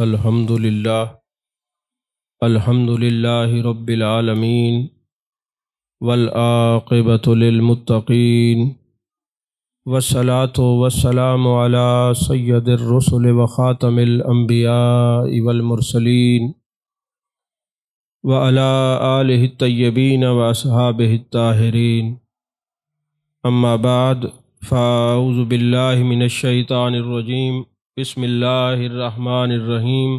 الحمدللہ رب العالمین والعاقبۃ للمتقین والصلاة والسلام علی سید الرسل وخاتم الانبیاء والمرسلین وعلی آلہ الطیبین واصحابہ الطاہرین اما بعد فاعوذ باللہ من الشیطان الرجیم بسم اللہ الرحمن الرحیم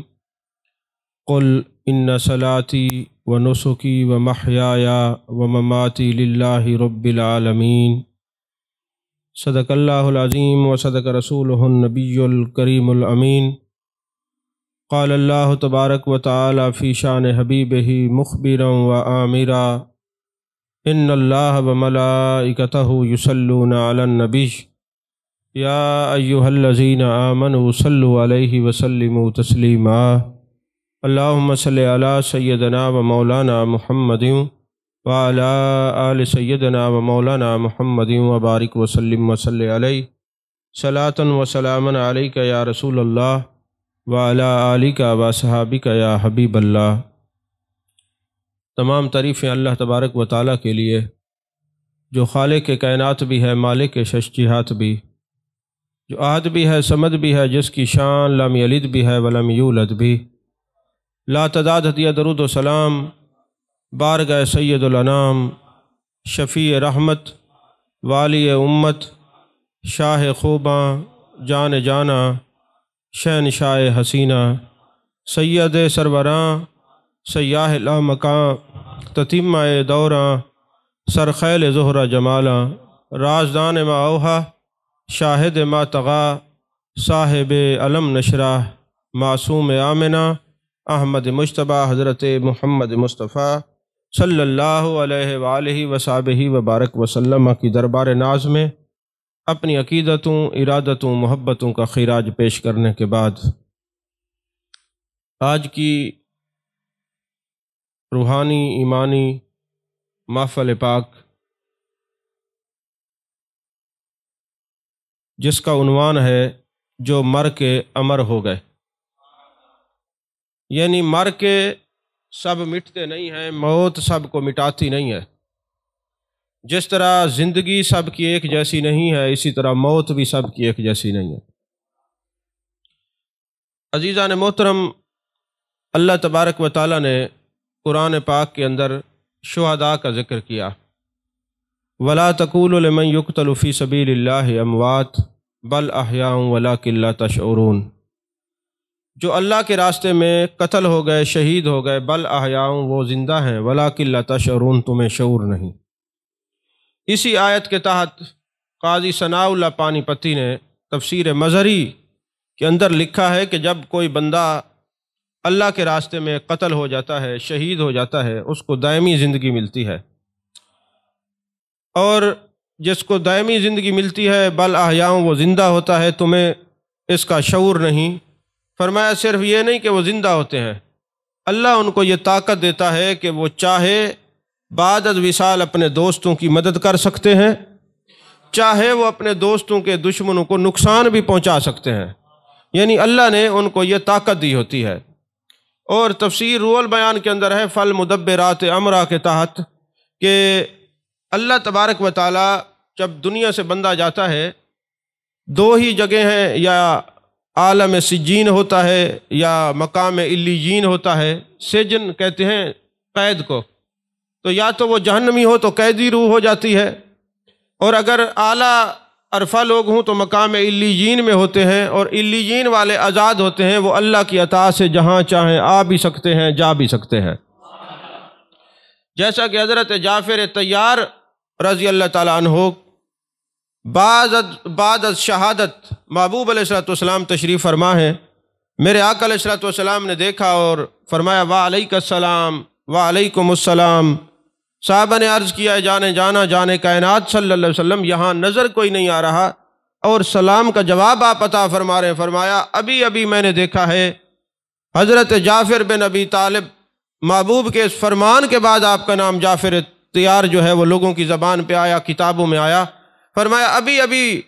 قل ان صلاتی ونسکی ومحیای ومماتی للہ رب العالمین صدق اللہ العظیم وصدق رسولہ النبی الکریم الامین قال اللہ تبارک وتعالی فی شان حبیبہ مخبرا وآمرا ان اللہ وملائکتہ یصلون علی النبی یا ایہا الذین آمنوا صلوا علیہ وسلموا تسلیما اللہم صلی علی سیدنا و مولانا محمد وعلی آل سیدنا و مولانا محمد وبارک وسلم وصلی علیہ صلاۃ و سلاما علیک یا رسول اللہ وعلی آلک و صحابک یا حبیب اللہ۔ تمام تعریفیں اللہ تبارک و تعالیٰ کے لیے جو خالق کے کائنات بھی ہے، مالک کے شش جہات بھی، جو احد بھی ہے، صمد بھی ہے، جس کی شان لم یلد بھی ہے ولم یولد بھی۔ لا تعداد ہدیہ درود و سلام بارگاہ سید الانام، شفیع رحمت، والی امت، شاہ خوباں، جان جانا، شہنشاہ حسینہ، سید سروراں، سیاہ لامکاں، تتمہ دوراں، سرخیل زہرہ جمالاں، رازدان ما اوہا، شاہد ما طغا، صاحب علم نشرہ، معصوم آمنہ، احمد مجتبیٰ حضرت محمد مصطفیٰ صلی اللہ علیہ وآلہ وصحبہ وبارک وسلم کی دربار ناز میں اپنی عقیدتوں، ارادتوں، محبتوں کا خراج پیش کرنے کے بعد آج کی روحانی ایمانی محفل پاک، جس کا عنوان ہے جو مر کے امر ہو گئے، یعنی مر کے سب مٹتے نہیں ہیں، موت سب کو مٹاتی نہیں ہے۔ جس طرح زندگی سب کی ایک جیسی نہیں ہے، اسی طرح موت بھی سب کی ایک جیسی نہیں ہے۔ عزیزان محترم، اللہ تبارک و تعالیٰ نے قرآن پاک کے اندر شہداء کا ذکر کیا، وَلَا تَقُولُوا لِمَنْ يُقْتَلُ فِي سَبِيلِ اللَّهِ أَمْوَاتٌ بَلْ أَحْيَاءٌ وَلَٰكِن لَا تَشْعُرُونَ، جو اللہ کے راستے میں قتل ہو گئے، شہید ہو گئے، بل احیاء، وہ زندہ ہیں، ولیکن لا تشعرون، تمہیں شعور نہیں۔ اسی آیت کے تحت قاضی ثناء اللہ پانی پتی نے تفسیر مظہری کے اندر لکھا ہے کہ جب کوئی بندہ اللہ کے راستے میں قتل ہو جاتا ہے، شہید ہو جاتا ہے، اس کو دائمی زندگی ملتی ہے، اور جس کو دائمی زندگی ملتی ہے بل احیاء، وہ زندہ ہوتا ہے، تمہیں اس کا شعور نہیں۔ فرمایا صرف یہ نہیں کہ وہ زندہ ہوتے ہیں، اللہ ان کو یہ طاقت دیتا ہے کہ وہ چاہے بعد از وصال اپنے دوستوں کی مدد کر سکتے ہیں، چاہے وہ اپنے دوستوں کے دشمنوں کو نقصان بھی پہنچا سکتے ہیں، یعنی اللہ نے ان کو یہ طاقت دی ہوتی ہے۔ اور تفسیر روح البیان کے اندر ہے فالمدبرات امرا کے تحت کہ اللہ تبارک و تعالی جب دنیا سے بندہ جاتا ہے، دو ہی جگہ ہیں، یا عالم سجین ہوتا ہے یا مقام علیین ہوتا ہے۔ سجن کہتے ہیں قید کو، تو یا تو وہ جہنمی ہو تو قیدی روح ہو جاتی ہے، اور اگر اعلیٰ عرفہ لوگ ہوں تو مقام علیین میں ہوتے ہیں، اور علیین والے آزاد ہوتے ہیں، وہ اللہ کی عطا سے جہاں چاہیں آ بھی سکتے ہیں، جا بھی سکتے ہیں۔ جیسا کہ حضرت جعفر طیار رضی اللہ تعالیٰ عنہ بعد از شہادت محبوب علیہ السلام تشریف فرما ہے، میرے آقا علیہ السلام نے دیکھا اور فرمایا وعلیک السلام وعلیکم السلام۔ صحابہ نے عرض کیا جانے جانا، جانے کائنات صلی اللہ علیہ وسلم، یہاں نظر کوئی نہیں آ رہا اور سلام کا جواب آپ عطا فرما رہے ہیں۔ فرمایا ابھی ابھی میں نے دیکھا ہے حضرت جعفر بن ابی طالب، محبوب کے اس فرمان کے بعد آپ کا نام جعفر طیار جو ہے وہ لوگوں کی زبان پہ آیا، کتابوں میں آیا۔ فرمایا ابھی ابھی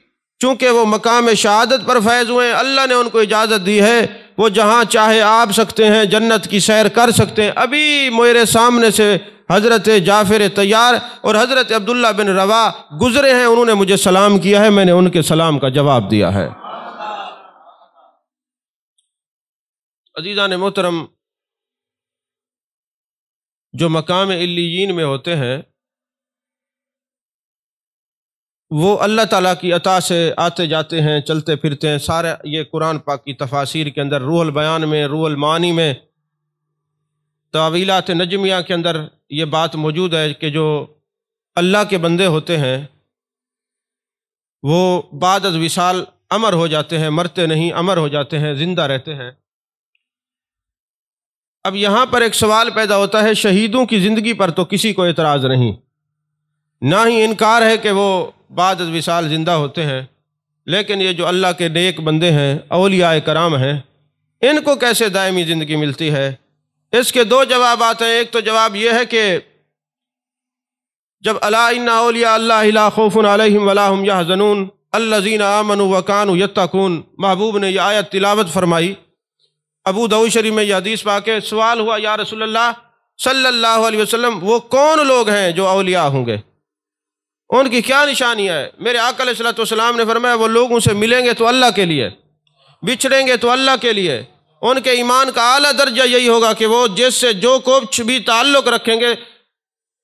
چونکہ وہ مقام شہادت پر فیض ہوئے ہیں، اللہ نے ان کو اجازت دی ہے وہ جہاں چاہے آپ سکتے ہیں، جنت کی سیر کر سکتے ہیں۔ ابھی میرے سامنے سے حضرت جعفر طیار اور حضرت عبداللہ بن روا گزرے ہیں، انہوں نے مجھے سلام کیا ہے، میں نے ان کے سلام کا جواب دیا ہے۔ عزیزان محترم، جو مقام علیین میں ہوتے ہیں وہ اللہ تعالیٰ کی عطا سے آتے جاتے ہیں، چلتے پھرتے ہیں۔ سارے یہ قرآن پاک کی تفاسیر کے اندر، روح البیان میں، روح المعانی میں، تاویلات نجمیہ کے اندر یہ بات موجود ہے کہ جو اللہ کے بندے ہوتے ہیں وہ بعد از وصال امر ہو جاتے ہیں، مرتے نہیں، امر ہو جاتے ہیں، زندہ رہتے ہیں۔ اب یہاں پر ایک سوال پیدا ہوتا ہے، شہیدوں کی زندگی پر تو کسی کو اعتراض نہیں، نہ ہی انکار ہے کہ وہ بعد از وصال زندہ ہوتے ہیں، لیکن یہ جو اللہ کے نیک بندے ہیں، اولیاء کرام ہیں، ان کو کیسے دائمی زندگی ملتی ہے؟ اس کے دو جوابات ہیں۔ ایک تو جواب یہ ہے کہ جب الا ان اولیاء اللہ لا خوف علیہم ولا هم يحزنون الذین آمنوا وکانوا یتقون، محبوب نے یہ آیت تلاوت فرمائی، ابو داؤد شریف میں یہ حدیث پاک ہے۔ سوال ہوا یا رسول اللہ صلی اللہ علیہ وسلم وہ کون لوگ ہیں جو اولیاء ہوں گے، ان کی کیا نشانی ہے؟ میرے آقا علیہ الصلوۃ والسلام نے فرمایا وہ لوگوں سے ملیں گے تو اللہ کے لیے، بچھڑیں گے تو اللہ کے لیے، ان کے ایمان کا اعلیٰ درجہ یہی ہوگا کہ وہ جس سے جو کچھ بھی تعلق رکھیں گے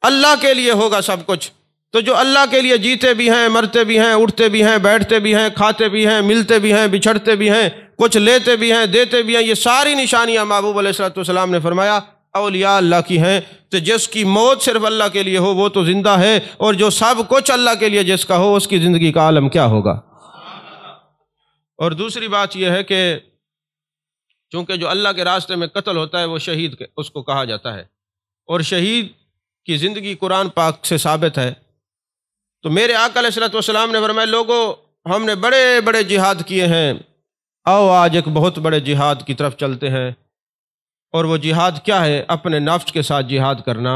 اللہ کے لیے ہوگا سب کچھ۔ تو جو اللہ کے لیے جیتے بھی ہیں، مرتے بھی ہیں، اٹھتے بھی ہیں، بیٹھتے بھی ہیں، کھاتے بھی ہیں، ملتے بھی ہیں، بچھڑتے بھی ہیں، کچھ لیتے بھی ہیں، دیتے بھی ہیں، یہ ساری نشانیاں محبوب علیہ الصلوۃ والسلام نے فرمایا اولیاء اللہ کی ہیں۔ تو جس کی موت صرف اللہ کے لیے ہو وہ تو زندہ ہے، اور جو سب کچھ اللہ کے لیے جس کا ہو اس کی زندگی کا عالم کیا ہوگا۔ اور دوسری بات یہ ہے کہ چونکہ جو اللہ کے راستے میں قتل ہوتا ہے وہ شہید اس کو کہا جاتا ہے، اور شہید کی زندگی قرآن پاک سے ثابت ہے۔ تو میرے آقا علیہ الصلوۃ والسلام نے فرمایا لوگوں ہم نے بڑے بڑے جہاد کیے ہیں، آؤ آج ایک بہت بڑے جہاد کی طرف چلتے ہیں۔ اور وہ جہاد کیا ہے؟ اپنے نفس کے ساتھ جہاد کرنا۔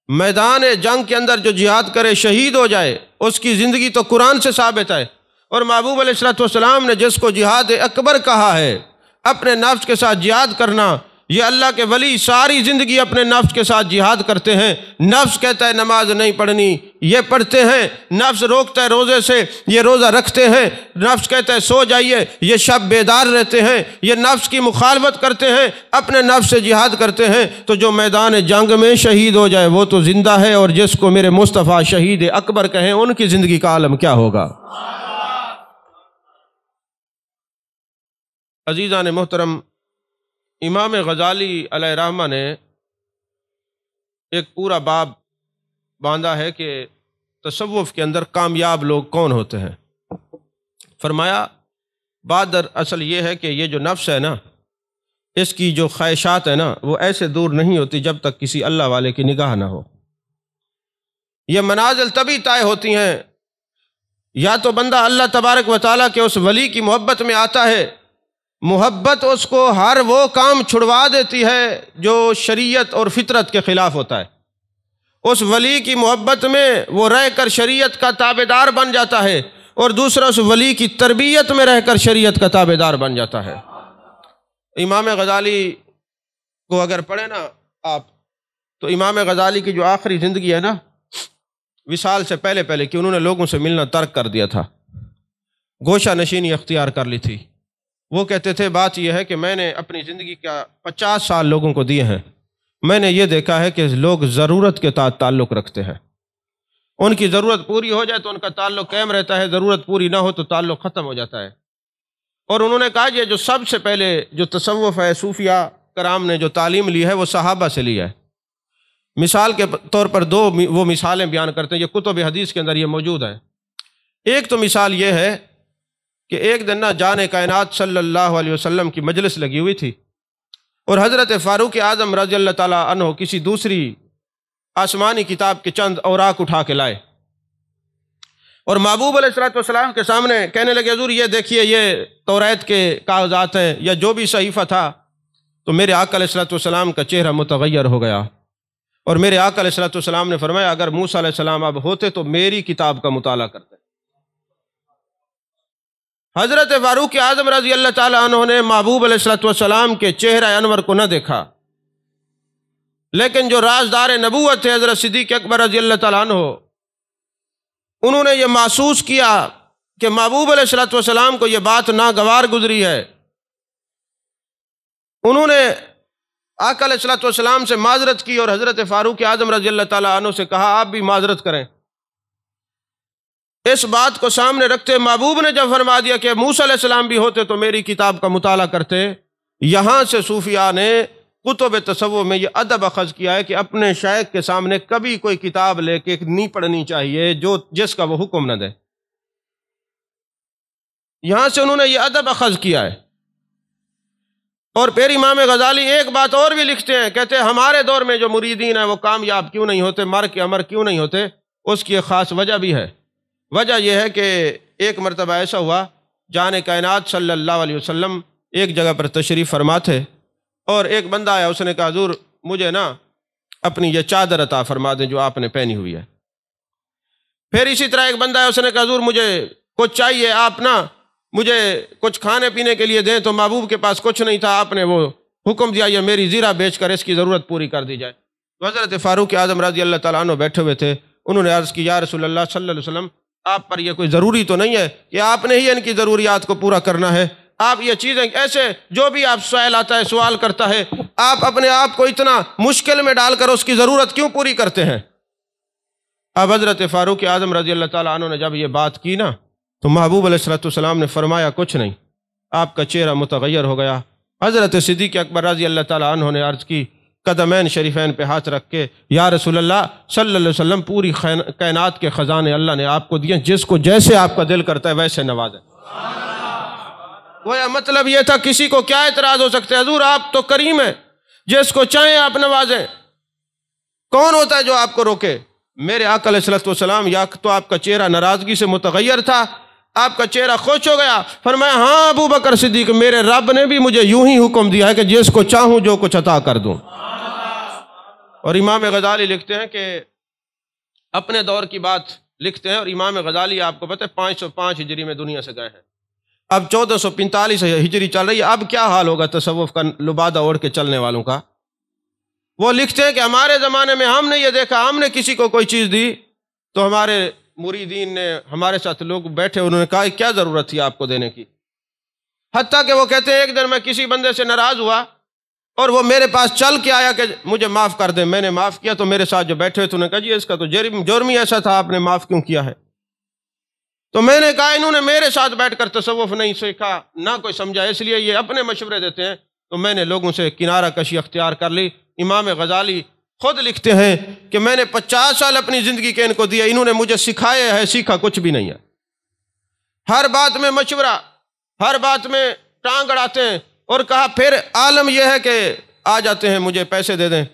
میدان جنگ کے اندر جو جہاد کرے شہید ہو جائے اس کی زندگی تو قرآن سے ثابت ہے، اور محبوب علیہ الصلوۃ والسلام نے جس کو جہاد اکبر کہا ہے، اپنے نفس کے ساتھ جہاد کرنا، یہ اللہ کے ولی ساری زندگی اپنے نفس کے ساتھ جہاد کرتے ہیں۔ نفس کہتا ہے نماز نہیں پڑھنی، یہ پڑھتے ہیں۔ نفس روکتا ہے روزے سے، یہ روزہ رکھتے ہیں۔ نفس کہتا ہے سو جائیے، یہ شب بیدار رہتے ہیں۔ یہ نفس کی مخالفت کرتے ہیں، اپنے نفس سے جہاد کرتے ہیں۔ تو جو میدان جنگ میں شہید ہو جائے وہ تو زندہ ہے، اور جس کو میرے مصطفیٰ شہید اکبر کہیں ان کی زندگی کا عالم کیا ہوگا۔ عزیزان محترم، امام غزالی علیہ رحمہ نے ایک پورا باب باندھا ہے کہ تصوف کے اندر کامیاب لوگ کون ہوتے ہیں۔ فرمایا بات در اصل یہ ہے کہ یہ جو نفس ہے نا، اس کی جو خواہشات ہے نا وہ ایسے دور نہیں ہوتی جب تک کسی اللہ والے کی نگاہ نہ ہو۔ یہ منازل تبھی طے ہوتی ہیں یا تو بندہ اللہ تبارک و تعالیٰ کے اس ولی کی محبت میں آتا ہے، محبت اس کو ہر وہ کام چھڑوا دیتی ہے جو شریعت اور فطرت کے خلاف ہوتا ہے۔ اس ولی کی محبت میں وہ رہ کر شریعت کا تابعدار بن جاتا ہے، اور دوسرا اس ولی کی تربیت میں رہ کر شریعت کا تابعدار بن جاتا ہے۔ امام غزالی کو اگر پڑھیں نا آپ، تو امام غزالی کی جو آخری زندگی ہے نا، وصال سے پہلے کہ انہوں نے لوگوں سے ملنا ترک کر دیا تھا، گوشہ نشینی اختیار کر لی تھی۔ وہ کہتے تھے بات یہ ہے کہ میں نے اپنی زندگی کا 50 سال لوگوں کو دیے ہیں، میں نے یہ دیکھا ہے کہ لوگ ضرورت کے ساتھ تعلق رکھتے ہیں، ان کی ضرورت پوری ہو جائے تو ان کا تعلق قائم رہتا ہے، ضرورت پوری نہ ہو تو تعلق ختم ہو جاتا ہے۔ اور انہوں نے کہا یہ جو سب سے پہلے جو تصوف ہے، صوفیاء کرام نے جو تعلیم لی ہے وہ صحابہ سے لی ہے۔ مثال کے طور پر دو وہ مثالیں بیان کرتے ہیں، یہ کتب حدیث کے اندر یہ موجود ہیں۔ ایک تو مثال یہ ہے کہ ایک دن جان کائنات صلی اللہ علیہ وسلم کی مجلس لگی ہوئی تھی، اور حضرت فاروق اعظم رضی اللہ تعالیٰ عنہ کسی دوسری آسمانی کتاب کے چند اوراق اٹھا کے لائے، اور محبوب علیہ الصلوۃ والسلام کے سامنے کہنے لگے حضور یہ دیکھیے یہ توریت کے کاغذات ہیں یا جو بھی صحیفہ تھا۔ تو میرے آقا علیہ الصلوۃ والسلام کا چہرہ متغیر ہو گیا، اور میرے آقا علیہ الصلوۃ والسلام نے فرمایا اگر موسیٰ علیہ السلام اب ہوتے تو میری کتاب کا مطالعہ کرتے۔ حضرت فاروق اعظم رضی اللہ تعالیٰ عنہ نے محبوب علیہ الصلوۃ والسلام کے چہرہ انور کو نہ دیکھا، لیکن جو رازدار نبوت تھے حضرت صدیق اکبر رضی اللہ تعالیٰ عنہ، انہوں نے یہ محسوس کیا کہ محبوب علیہ الصلوۃ والسلام کو یہ بات ناگوار گزری ہے۔ انہوں نے آقا علیہ الصلوۃ والسلام سے معذرت کی اور حضرت فاروق اعظم رضی اللہ تعالیٰ عنہ سے کہا آپ بھی معذرت کریں۔ اس بات کو سامنے رکھتے محبوب نے جب فرما دیا کہ موسیٰ علیہ السلام بھی ہوتے تو میری کتاب کا مطالعہ کرتے، یہاں سے صوفیاء نے کتب تصوف میں یہ ادب اخذ کیا ہے کہ اپنے شیخ کے سامنے کبھی کوئی کتاب لے کے نہیں پڑھنی چاہیے جس کا وہ حکم نہ دے۔ یہاں سے انہوں نے یہ ادب اخذ کیا ہے۔ اور پھر امام غزالی ایک بات اور بھی لکھتے ہیں، کہتے ہیں ہمارے دور میں جو مریدین ہیں وہ کامیاب کیوں نہیں ہوتے، مر کے امر کیوں نہیں ہوتے؟ اس کی ایک خاص وجہ بھی ہے۔ وجہ یہ ہے کہ ایک مرتبہ ایسا ہوا، جان کائنات صلی اللہ علیہ وسلم ایک جگہ پر تشریف فرما تھے، اور ایک بندہ آیا، اس نے کہا حضور مجھے نا اپنی یہ چادر عطا فرما دیں جو آپ نے پہنی ہوئی ہے۔ پھر اسی طرح ایک بندہ آیا، اس نے کہا حضور مجھے کچھ چاہیے، آپ نا مجھے کچھ کھانے پینے کے لیے دیں۔ تو محبوب کے پاس کچھ نہیں تھا، آپ نے وہ حکم دیا یہ میری زیرہ بیچ کر اس کی ضرورت پوری کر دی جائے۔ تو حضرت فاروق اعظم رضی اللہ تعالیٰ عنہ بیٹھے ہوئے تھے، انہوں نے عرض کی یا رسول اللہ صلی اللہ علیہ وسلم آپ پر یہ کوئی ضروری تو نہیں ہے کہ آپ نے ہی ان کی ضروریات کو پورا کرنا ہے؟ آپ یہ چیزیں ایسے جو بھی آپ سوال آتا ہے سوال کرتا ہے، آپ اپنے آپ کو اتنا مشکل میں ڈال کر اس کی ضرورت کیوں پوری کرتے ہیں؟ اب حضرت فاروق اعظم رضی اللہ تعالیٰ عنہ نے جب یہ بات کی نا تو محبوب علیہ الصلوۃ والسلام نے فرمایا کچھ نہیں، آپ کا چہرہ متغیر ہو گیا۔ حضرت صدیق اکبر رضی اللہ تعالیٰ عنہ نے عرض کی قدمین شریفین پہ ہاتھ رکھ کے یا رسول اللہ صلی اللہ علیہ وسلم پوری کائنات کے خزانے اللہ نے آپ کو دیے، جس کو جیسے آپ کا دل کرتا ہے ویسے نوازیں۔ گویا مطلب یہ تھا کسی کو کیا اعتراض ہو سکتا ہے، حضور آپ تو کریم ہیں، جس کو چاہیں آپ نوازیں، کون ہوتا ہے جو آپ کو روکے؟ میرے آقا علیہ الصلوۃ والسلام یا تو آپ کا چہرہ ناراضگی سے متغیر تھا، آپ کا چہرہ خوش ہو گیا، فرمایا ہاں ابو بکر صدیق میرے رب نے بھی مجھے یوں ہی حکم دیا ہے کہ جس کو چاہوں جو کچھ عطا کر دوں۔ اور امام غزالی لکھتے ہیں کہ اپنے دور کی بات لکھتے ہیں، اور امام غزالی آپ کو پتہ ہے 505 ہجری میں دنیا سے گئے ہیں، اب 1445 ہجری چل رہی ہے، اب کیا حال ہوگا تصوف کا لبادہ اوڑھ کے چلنے والوں کا؟ وہ لکھتے ہیں کہ ہمارے زمانے میں ہم نے یہ دیکھا، ہم نے کسی کو کوئی چیز دی تو ہمارے مریدین نے ہمارے ساتھ لوگ بیٹھے، انہوں نے کہا کیا ضرورت تھی آپ کو دینے کی؟ حتیٰ کہ وہ کہتے ہیں ایک دن میں کسی بندے سے ناراض ہوا اور وہ میرے پاس چل کے آیا کہ مجھے معاف کر دیں، میں نے معاف کیا، تو میرے ساتھ جو بیٹھے ہوئے تھے انہوں نے کہا جی اس کا تو جرم ہی ایسا تھا، آپ نے معاف کیوں کیا ہے؟ تو میں نے کہا انہوں نے میرے ساتھ بیٹھ کر تصوف نہیں سیکھا، نہ کوئی سمجھا، اس لیے یہ اپنے مشورے دیتے ہیں، تو میں نے لوگوں سے کنارہ کشی اختیار کر لی۔ امام غزالی خود لکھتے ہیں کہ میں نے 50 سال اپنی زندگی کے ان کو دیا، انہوں نے مجھے سکھایا ہے، سیکھا کچھ بھی نہیں ہے۔ ہر بات میں مشورہ، ہر بات میں ٹانگ اڑاتے ہیں، اور کہا پھر عالم یہ ہے کہ آ جاتے ہیں مجھے پیسے دے دیں،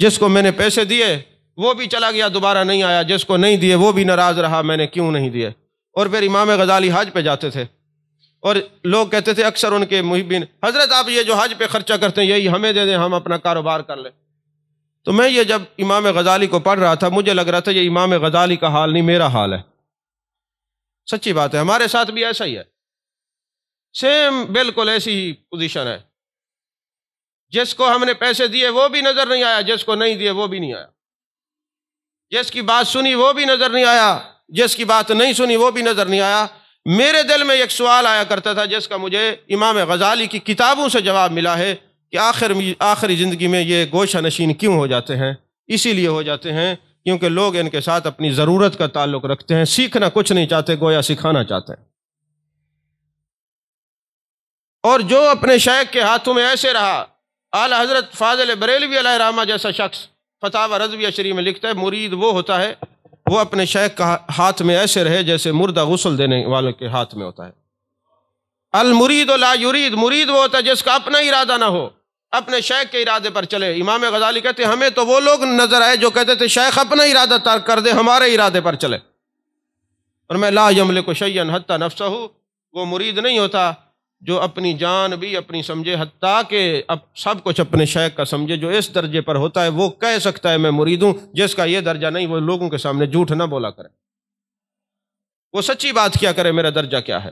جس کو میں نے پیسے دیے وہ بھی چلا گیا دوبارہ نہیں آیا، جس کو نہیں دیے وہ بھی ناراض رہا میں نے کیوں نہیں دیے۔ اور پھر امام غزالی حج پہ جاتے تھے اور لوگ کہتے تھے اکثر ان کے محبین حضرت آپ یہ جو حج پہ خرچہ کرتے ہیں یہی ہمیں دے دیں، ہم اپنا کاروبار کر لیں۔ تو میں یہ جب امام غزالی کو پڑھ رہا تھا مجھے لگ رہا تھا یہ امام غزالی کا حال نہیں میرا حال ہے۔ سچی بات ہے، ہمارے ساتھ بھی ایسا ہی ہے، سیم بالکل ایسی ہی پوزیشن ہے، جس کو ہم نے پیسے دیے وہ بھی نظر نہیں آیا، جس کو نہیں دیے وہ بھی نہیں آیا، جس کی بات سنی وہ بھی نظر نہیں آیا، جس کی بات نہیں سنی وہ بھی نظر نہیں آیا۔ میرے دل میں ایک سوال آیا کرتا تھا جس کا مجھے امام غزالی کی کتابوں سے جواب ملا ہے کہ آخری زندگی میں یہ گوشہ نشین کیوں ہو جاتے ہیں؟ اسی لیے ہو جاتے ہیں کیونکہ لوگ ان کے ساتھ اپنی ضرورت کا تعلق رکھتے ہیں، سیکھنا کچھ نہیں چاہتے، گویا سکھانا چاہتے ہیں۔ اور جو اپنے شیخ کے ہاتھوں میں ایسے رہا، اعلیٰ حضرت فاضل بریلوی علیہ رحمہ جیسا شخص فتاوی رضویہ شریف میں لکھتا ہے مرید وہ ہوتا ہے وہ اپنے شیخ کا ہاتھ میں ایسے رہے جیسے مردہ غسل دینے والوں کے ہاتھ میں ہوتا ہے۔ المرید لا یرید، مرید وہ ہوتا ہے جس کا اپنا ارادہ نہ ہو، اپنے شیخ کے ارادے پر چلے۔ امام غزالی کہتے ہیں ہمیں تو وہ لوگ نظر آئے جو کہتے تھے شیخ اپنا ارادہ ترک کر دے، ہمارے ارادے پر چلے۔ اور میں لا یملک شیئا حتی نفسہ، وہ مرید نہیں ہوتا جو اپنی جان بھی اپنی سمجھے، حتیٰ کہ اب سب کچھ اپنے شیخ کا سمجھے۔ جو اس درجے پر ہوتا ہے وہ کہہ سکتا ہے میں مرید ہوں، جس کا یہ درجہ نہیں وہ لوگوں کے سامنے جھوٹ نہ بولا کرے، وہ سچی بات کیا کرے میرا درجہ کیا ہے۔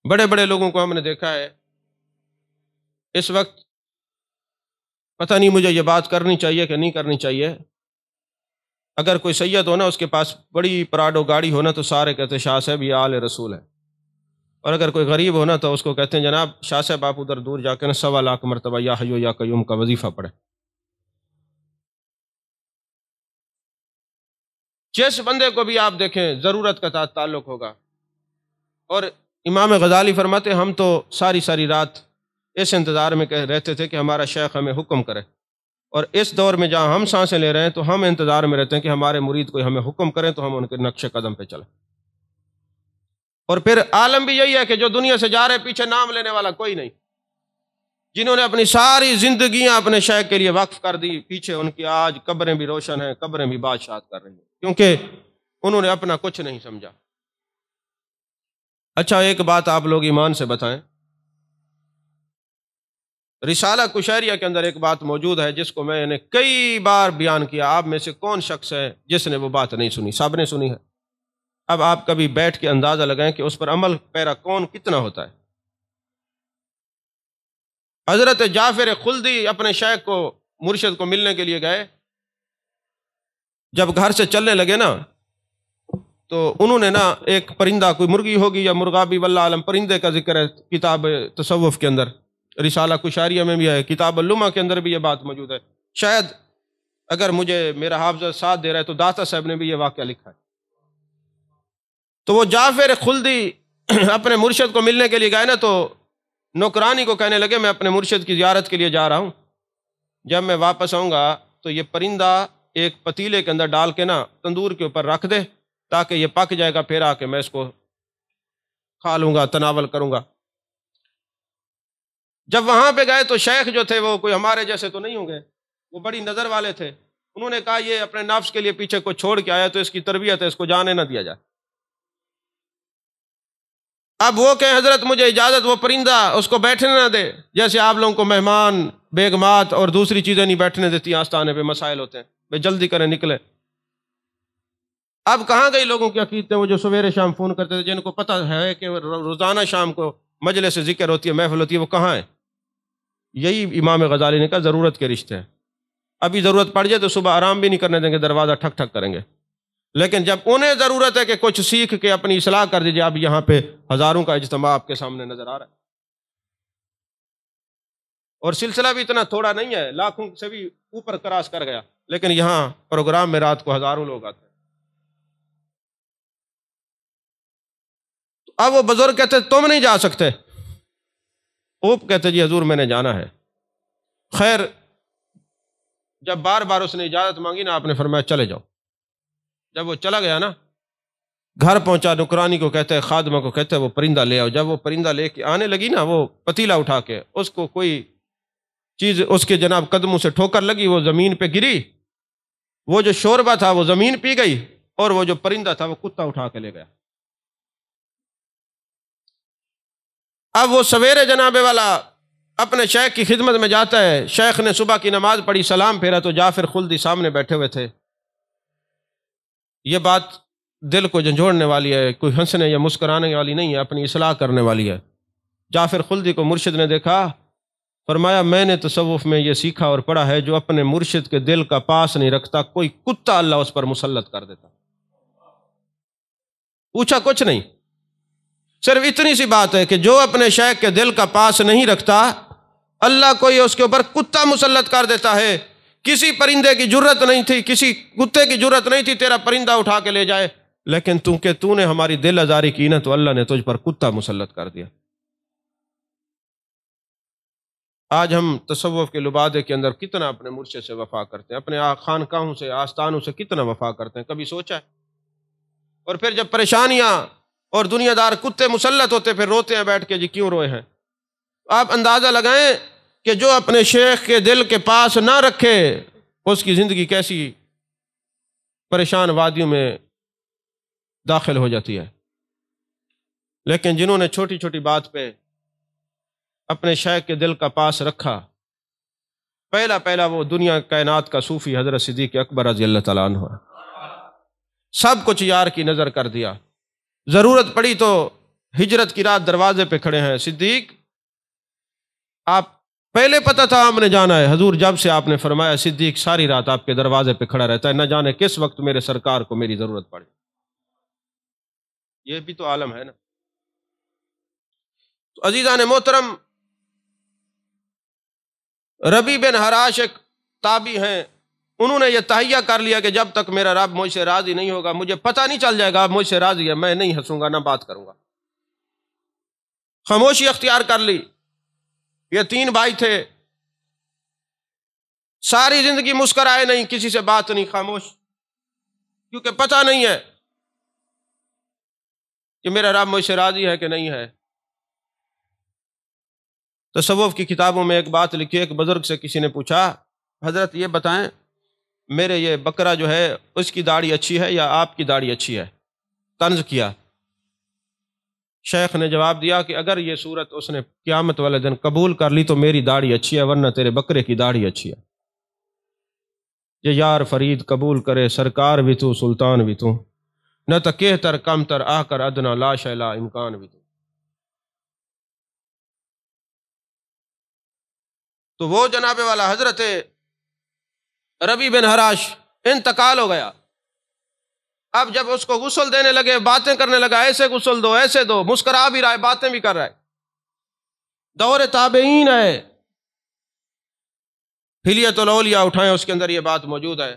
بڑے بڑے لوگوں کو ہم نے دیکھا ہے، اس وقت پتہ نہیں مجھے یہ بات کرنی چاہیے کہ نہیں کرنی چاہیے، اگر کوئی سید ہونا اس کے پاس بڑی پراڈو گاڑی ہونا تو سارے کہتے شاہ صاحب یہ آل رسول ہے، اور اگر کوئی غریب ہونا تو اس کو کہتے ہیں جناب شاہ صاحب آپ ادھر دور جا کے نا 1.25 مرتبہ یا حیو یا قیوم کا وظیفہ پڑھیں۔ جس بندے کو بھی آپ دیکھیں ضرورت کا تعلق ہوگا، اور امام غزالی فرماتے ہیں ہم تو ساری ساری رات اس انتظار میں رہتے تھے کہ ہمارا شیخ ہمیں حکم کرے، اور اس دور میں جہاں ہم سانسیں لے رہے ہیں تو ہم انتظار میں رہتے ہیں کہ ہمارے مرید کوئی ہمیں حکم کریں تو ہم ان کے نقش قدم پہ چلیں۔ اور پھر عالم بھی یہی ہے کہ جو دنیا سے جا رہے پیچھے نام لینے والا کوئی نہیں، جنہوں نے اپنی ساری زندگیاں اپنے شیخ کے لیے وقف کر دی، پیچھے ان کی آج قبریں بھی روشن ہیں، قبریں بھی بادشاہت کر رہی ہیں، کیونکہ انہوں نے اپنا کچھ نہیں سمجھا۔ اچھا ایک بات آپ لوگ ایمان سے بتائیں، رسالہ کشیریہ کے اندر ایک بات موجود ہے جس کو میں نے کئی بار بیان کیا، آپ میں سے کون شخص ہے جس نے وہ بات نہیں سنی؟ سب نے سنی ہے۔ اب آپ کبھی بیٹھ کے اندازہ لگائیں کہ اس پر عمل پیرا کون کتنا ہوتا ہے۔ حضرت جعفر خلدی اپنے شیخ کو مرشد کو ملنے کے لیے گئے، جب گھر سے چلنے لگے نا تو انہوں نے نا ایک پرندہ، کوئی مرغی ہوگی یا مرغا بھی واللہ عالم، پرندے کا ذکر ہے کتاب تصوف کے اندر، رسالہ کشاریہ میں بھی ہے، کتاب اللمع کے اندر بھی یہ بات موجود ہے، شاید اگر مجھے میرا حافظہ ساتھ دے رہا ہے تو داتا صاحب نے بھی یہ واقعہ لکھا ہے۔ تو وہ جعفر خلدی اپنے مرشد کو ملنے کے لیے گئے نا تو نوکرانی کو کہنے لگے میں اپنے مرشد کی زیارت کے لیے جا رہا ہوں، جب میں واپس آؤں گا تو یہ پرندہ ایک پتیلے کے اندر ڈال کے نا تندور کے اوپر رکھ دے تاکہ یہ پک جائے گا، پھر آ کے میں اس کو کھا لوں گا، تناول کروں گا۔ جب وہاں پہ گئے تو شیخ جو تھے وہ کوئی ہمارے جیسے تو نہیں ہوں گے، وہ بڑی نظر والے تھے، انہوں نے کہا یہ اپنے نفس کے لیے پیچھے کو چھوڑ کے آیا تو اس کی تربیت ہے، اس کو جانے نہ دیا جائے۔ اب وہ کہ حضرت مجھے اجازت، وہ پرندہ اس کو بیٹھنے نہ دے، جیسے آپ لوگوں کو مہمان بیگمات اور دوسری چیزیں نہیں بیٹھنے دیتی آستانے پہ، مسائل ہوتے ہیں، بھائی جلدی کریں نکلے۔ اب کہاں گئی لوگوں کی عقیدتیں، وہ جو سویرے شام فون کرتے تھے، جن کو پتہ ہے کہ روزانہ شام کو مجلس سے ذکر ہوتی ہے، محفل ہوتی ہے، وہ کہاں ہیں؟ یہی امام غزالی نے کہا ضرورت کے رشتے ہیں، ابھی ضرورت پڑ جائے تو صبح آرام بھی نہیں کرنے دیں گے، دروازہ ٹھک ٹھک کریں گے، لیکن جب انہیں ضرورت ہے کہ کچھ سیکھ کے اپنی اصلاح کر دیجیے، اب یہاں پہ ہزاروں کا اجتماع آپ کے سامنے نظر آ رہا ہے، اور سلسلہ بھی اتنا تھوڑا نہیں ہے، لاکھوں سے بھی اوپر کراس کر گیا، لیکن یہاں پروگرام میں رات کو ہزاروں لوگ آتے ہیں۔ اب وہ بزرگ کہتے تم نہیں جا سکتے، اوپ کہتے جی حضور میں نے جانا ہے۔ خیر جب بار بار اس نے اجازت مانگی نا، آپ نے فرمایا چلے جاؤ۔ جب وہ چلا گیا نا، گھر پہنچا، نکرانی کو کہتے ہیں، خادمہ کو کہتے ہیں وہ پرندہ لے آؤ۔ جب وہ پرندہ لے کے آنے لگی نا، وہ پتیلا اٹھا کے، اس کو کوئی چیز اس کے جناب قدموں سے ٹھوکر لگی، وہ زمین پہ گری، وہ جو شوربہ تھا وہ زمین پی گئی، اور وہ جو پرندہ تھا وہ کتا اٹھا کے لے گیا۔ اب وہ سویرے جناب والا اپنے شیخ کی خدمت میں جاتا ہے، شیخ نے صبح کی نماز پڑھی، سلام پھیرا تو جعفر خلدی سامنے بیٹھے ہوئے تھے۔ یہ بات دل کو جھنجھوڑنے والی ہے، کوئی ہنسنے یا مسکرانے والی نہیں ہے، اپنی اصلاح کرنے والی ہے۔ جعفر خلدی کو مرشد نے دیکھا، فرمایا میں نے تصوف میں یہ سیکھا اور پڑھا ہے، جو اپنے مرشد کے دل کا پاس نہیں رکھتا، کوئی کتا اللہ اس پر مسلط کر دیتا۔ پوچھا کچھ نہیں، صرف اتنی سی بات ہے کہ جو اپنے شیخ کے دل کا پاس نہیں رکھتا، اللہ کوئی اس کے اوپر کتا مسلط کر دیتا ہے۔ کسی پرندے کی جرت نہیں تھی، کسی کتے کی جرت نہیں تھی تیرا پرندہ اٹھا کے لے جائے، لیکن تو نے ہماری دل آزاری کی نا، تو اللہ نے تجھ پر کتا مسلط کر دیا۔ آج ہم تصوف کے لبادے کے اندر کتنا اپنے مرشد سے وفا کرتے ہیں، اپنے خانقاہوں سے، آستانوں سے کتنا وفا کرتے ہیں، کبھی سوچا ہے؟ اور پھر جب پریشانیاں اور دنیا دار کتے مسلط ہوتے، پھر روتے ہیں بیٹھ کے، جی کیوں روئے ہیں؟ آپ اندازہ لگائیں کہ جو اپنے شیخ کے دل کے پاس نہ رکھے، اس کی زندگی کیسی پریشان وادیوں میں داخل ہو جاتی ہے۔ لیکن جنہوں نے چھوٹی چھوٹی بات پہ اپنے شیخ کے دل کا پاس رکھا، پہلا وہ دنیا کائنات کا صوفی حضرت صدیق اکبر رضی اللہ تعالیٰ عنہ، سب کچھ یار کی نظر کر دیا، ضرورت پڑی تو ہجرت کی رات دروازے پہ کھڑے ہیں، صدیق آپ پہلے پتہ تھا آپ نے جانا ہے؟ حضور جب سے آپ نے فرمایا صدیق ساری رات آپ کے دروازے پہ کھڑا رہتا ہے، نہ جانے کس وقت میرے سرکار کو میری ضرورت پڑے۔ یہ بھی تو عالم ہے نا۔ تو عزیزان محترم، ربی بن حراش ایک تابعی ہیں، انہوں نے یہ تہیہ کر لیا کہ جب تک میرا رب مجھ سے راضی نہیں ہوگا، مجھے پتہ نہیں چل جائے گا اب مجھ سے راضی ہے، میں نہیں ہنسوں گا نہ بات کروں گا، خاموشی اختیار کر لی۔ یہ 3 بھائی تھے، ساری زندگی مسکرائے نہیں، کسی سے بات نہیں، خاموش، کیونکہ پتہ نہیں ہے کہ میرا رب مجھ سے راضی ہے کہ نہیں ہے۔ تصوف کی کتابوں میں ایک بات لکھی ہے، ایک بزرگ سے کسی نے پوچھا حضرت یہ بتائیں میرے یہ بکرا جو ہے اس کی داڑھی اچھی ہے یا آپ کی داڑھی اچھی ہے؟ طنز کیا۔ شیخ نے جواب دیا کہ اگر یہ صورت اس نے قیامت والے دن قبول کر لی تو میری داڑھی اچھی ہے، ورنہ تیرے بکرے کی داڑھی اچھی ہے۔ یہ یار فرید قبول کرے، سرکار بھی تو سلطان بھی تو، نہ تو کہتر کم تر آ کر ادنا لا شیلا امکان بھی تو وہ جناب والا حضرت ربی بن حراش انتقال ہو گیا۔ اب جب اس کو غسل دینے لگے، باتیں کرنے لگا، ایسے غسل دو ایسے دو، مسکرا بھی رہا ہے، باتیں بھی کر رہا ہے، دور تابعین ہے۔ حلیت الاولیاء اٹھائیں، اس کے اندر یہ بات موجود ہے،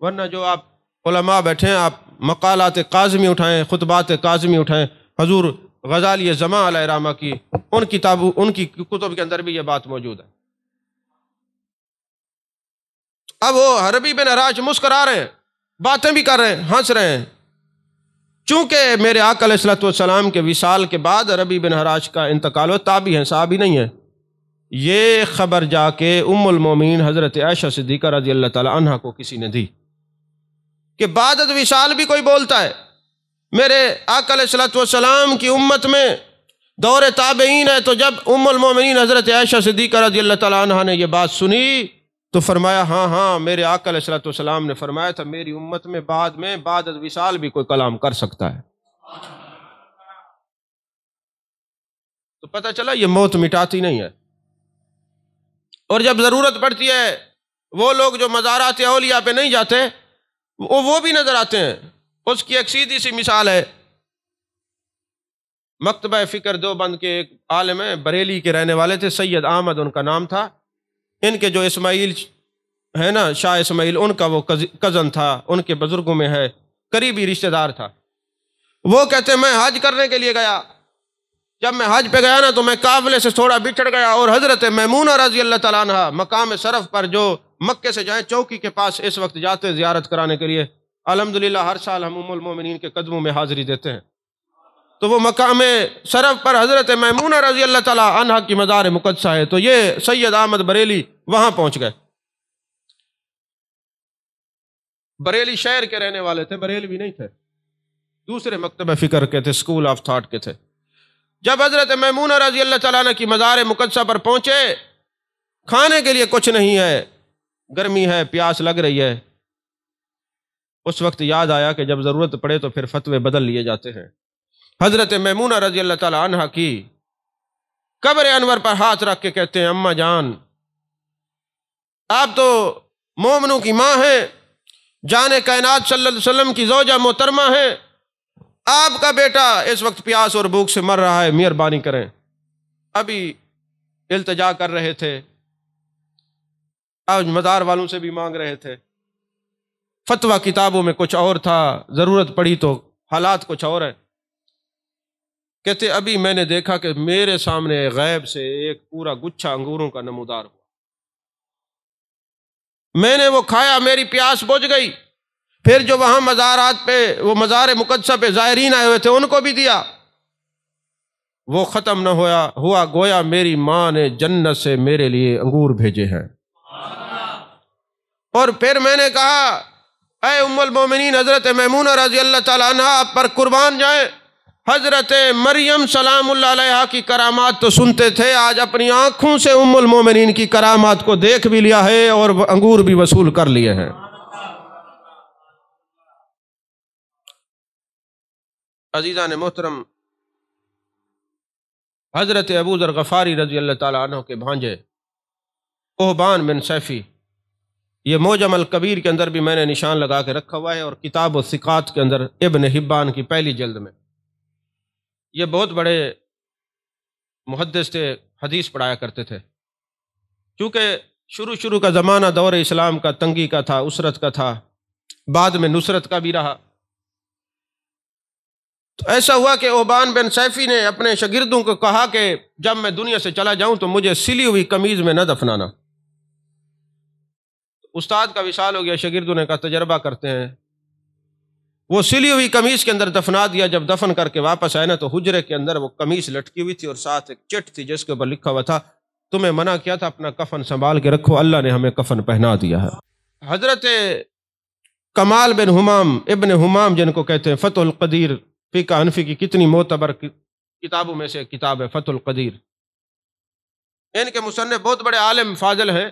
ورنہ جو آپ علماء بیٹھے ہیں، آپ مقالات کاظمی اٹھائیں، خطبات کاظمی اٹھائیں، حضور غزالی زماں علیہ رحمہ کی ان کی کتب کے اندر بھی یہ بات موجود ہے۔ اب وہ ربی بن حراش مسکرا رہے ہیں، باتیں بھی کر رہے ہیں، ہنس رہے ہیں، چونکہ میرے آقا علیہ الصلوۃ والسلام کے وصال کے بعد ربی بن حراش کا انتقال ہوا، تابعی ہیں، صحابی نہیں ہیں۔ یہ خبر جا کے ام المومنین حضرت عائشہ صدیقہ رضی اللہ تعالی عنہا کو کسی نے دی کہ بعد از وصال بھی کوئی بولتا ہے، میرے آقا علیہ الصلوۃ والسلام کی امت میں دور تابعین ہے۔ تو جب ام المومنین حضرت عائشہ صدیقہ رضی اللہ تعالی عنہا نے یہ بات سنی تو فرمایا ہاں میرے آقا علیہ الصلوۃ والسلام نے فرمایا تھا میری امت میں بعد از وصال بھی کوئی کلام کر سکتا ہے۔ تو پتہ چلا یہ موت مٹاتی نہیں ہے، اور جب ضرورت پڑتی ہے وہ لوگ جو مزارات اولیاء پہ نہیں جاتے وہ بھی نظر آتے ہیں۔ اس کی ایک سیدھی سی مثال ہے، مکتبہ فکر دیوبند کے ایک عالم ہیں، بریلی کے رہنے والے تھے، سید احمد ان کا نام تھا۔ ان کے جو اسماعیل ہے نا، شاہ اسماعیل، ان کا وہ کزن تھا، ان کے بزرگوں میں ہے، قریبی رشتہ دار تھا۔ وہ کہتے میں حج کرنے کے لیے گیا، جب میں حج پہ گیا نا تو میں قافلے سے تھوڑا بچھڑ گیا، اور حضرت میمونہ رضی اللہ تعالیٰ عنہ مقام شرف پر جو مکے سے جائیں چوکی کے پاس اس وقت جاتے زیارت کرانے کے لیے، الحمدللہ ہر سال ہم ام المومنین کے قدموں میں حاضری دیتے ہیں، تو وہ مقام شرف پر حضرت میمونہ رضی اللہ تعالیٰ عنہ کی مزار مقدسہ ہے۔ تو یہ سید احمد بریلی وہاں پہنچ گئے، بریلی شہر کے رہنے والے تھے، بریلوی نہیں تھے، دوسرے مکتبہ فکر کے تھے، اسکول آف تھاٹ کے تھے۔ جب حضرت میمونہ رضی اللہ تعالیٰ عنہ کی مزار مقدسہ پر پہنچے، کھانے کے لیے کچھ نہیں ہے، گرمی ہے، پیاس لگ رہی ہے، اس وقت یاد آیا کہ جب ضرورت پڑے تو پھر فتوے بدل لیے جاتے ہیں۔ حضرت میمونہ رضی اللہ تعالیٰ عنہ کی قبر انور پر ہاتھ رکھ کے کہتے ہیں اماں جان، آپ تو مومنوں کی ماں ہیں، جان کائنات صلی اللہ علیہ وسلم کی زوجہ محترمہ ہیں، آپ کا بیٹا اس وقت پیاس اور بھوک سے مر رہا ہے، مہربانی کریں۔ ابھی التجا کر رہے تھے، آج مزار والوں سے بھی مانگ رہے تھے، فتویٰ کتابوں میں کچھ اور تھا، ضرورت پڑی تو حالات کچھ اور ہے۔ کہتے ابھی میں نے دیکھا کہ میرے سامنے غیب سے ایک پورا گچھا انگوروں کا نمودار ہوا، میں نے وہ کھایا، میری پیاس بجھ گئی، پھر جو وہاں مزارات پہ وہ مزار مقدسہ پہ زائرین آئے ہوئے تھے ان کو بھی دیا، وہ ختم نہ ہوا گویا میری ماں نے جنت سے میرے لیے انگور بھیجے ہیں۔ اور پھر میں نے کہا اے ام المومنین حضرت میمونہ رضی اللہ تعالیٰ عنہ آپ پر قربان جائیں، حضرت مریم سلام اللہ علیہا کی کرامات تو سنتے تھے، آج اپنی آنکھوں سے ام المومنین کی کرامات کو دیکھ بھی لیا ہے اور انگور بھی وصول کر لیے ہیں۔ عزیزان محترم، حضرت ابو ذر غفاری رضی اللہ تعالیٰ عنہ کے بھانجے اوہبان بن سیفی، یہ معجم الکبیر کے اندر بھی میں نے نشان لگا کے رکھا ہوا ہے، اور کتاب الثقات کے اندر ابن حبان کی پہلی جلد میں، یہ بہت بڑے محدث تھے، حدیث پڑھایا کرتے تھے۔ کیونکہ شروع کا زمانہ دور اسلام کا تنگی کا تھا، اسرت کا تھا، بعد میں نصرت کا بھی رہا، تو ایسا ہوا کہ اوہبان بن سیفی نے اپنے شاگردوں کو کہا کہ جب میں دنیا سے چلا جاؤں تو مجھے سلی ہوئی قمیض میں نہ دفنانا۔ استاد کا وصال ہو گیا، شاگردوں نے کہا تجربہ کرتے ہیں، وہ سلی ہوئی قمیض کے اندر دفنا دیا۔ جب دفن کر کے واپس آئے نا تو حجرے کے اندر وہ قمیض لٹکی ہوئی تھی اور ساتھ ایک چٹ تھی جس کے اوپر لکھا ہوا تھا تمہیں منع کیا تھا اپنا کفن سنبھال کے رکھو، اللہ نے ہمیں کفن پہنا دیا ہے۔ حضرت کمال بن حمام ابن حمام جن کو کہتے ہیں، فتح القدیر فقہ حنفی کی کتنی معتبر کتابوں میں سے کتاب ہے فتح القدیر، ان کے مصنف بہت بڑے عالم فاضل ہیں،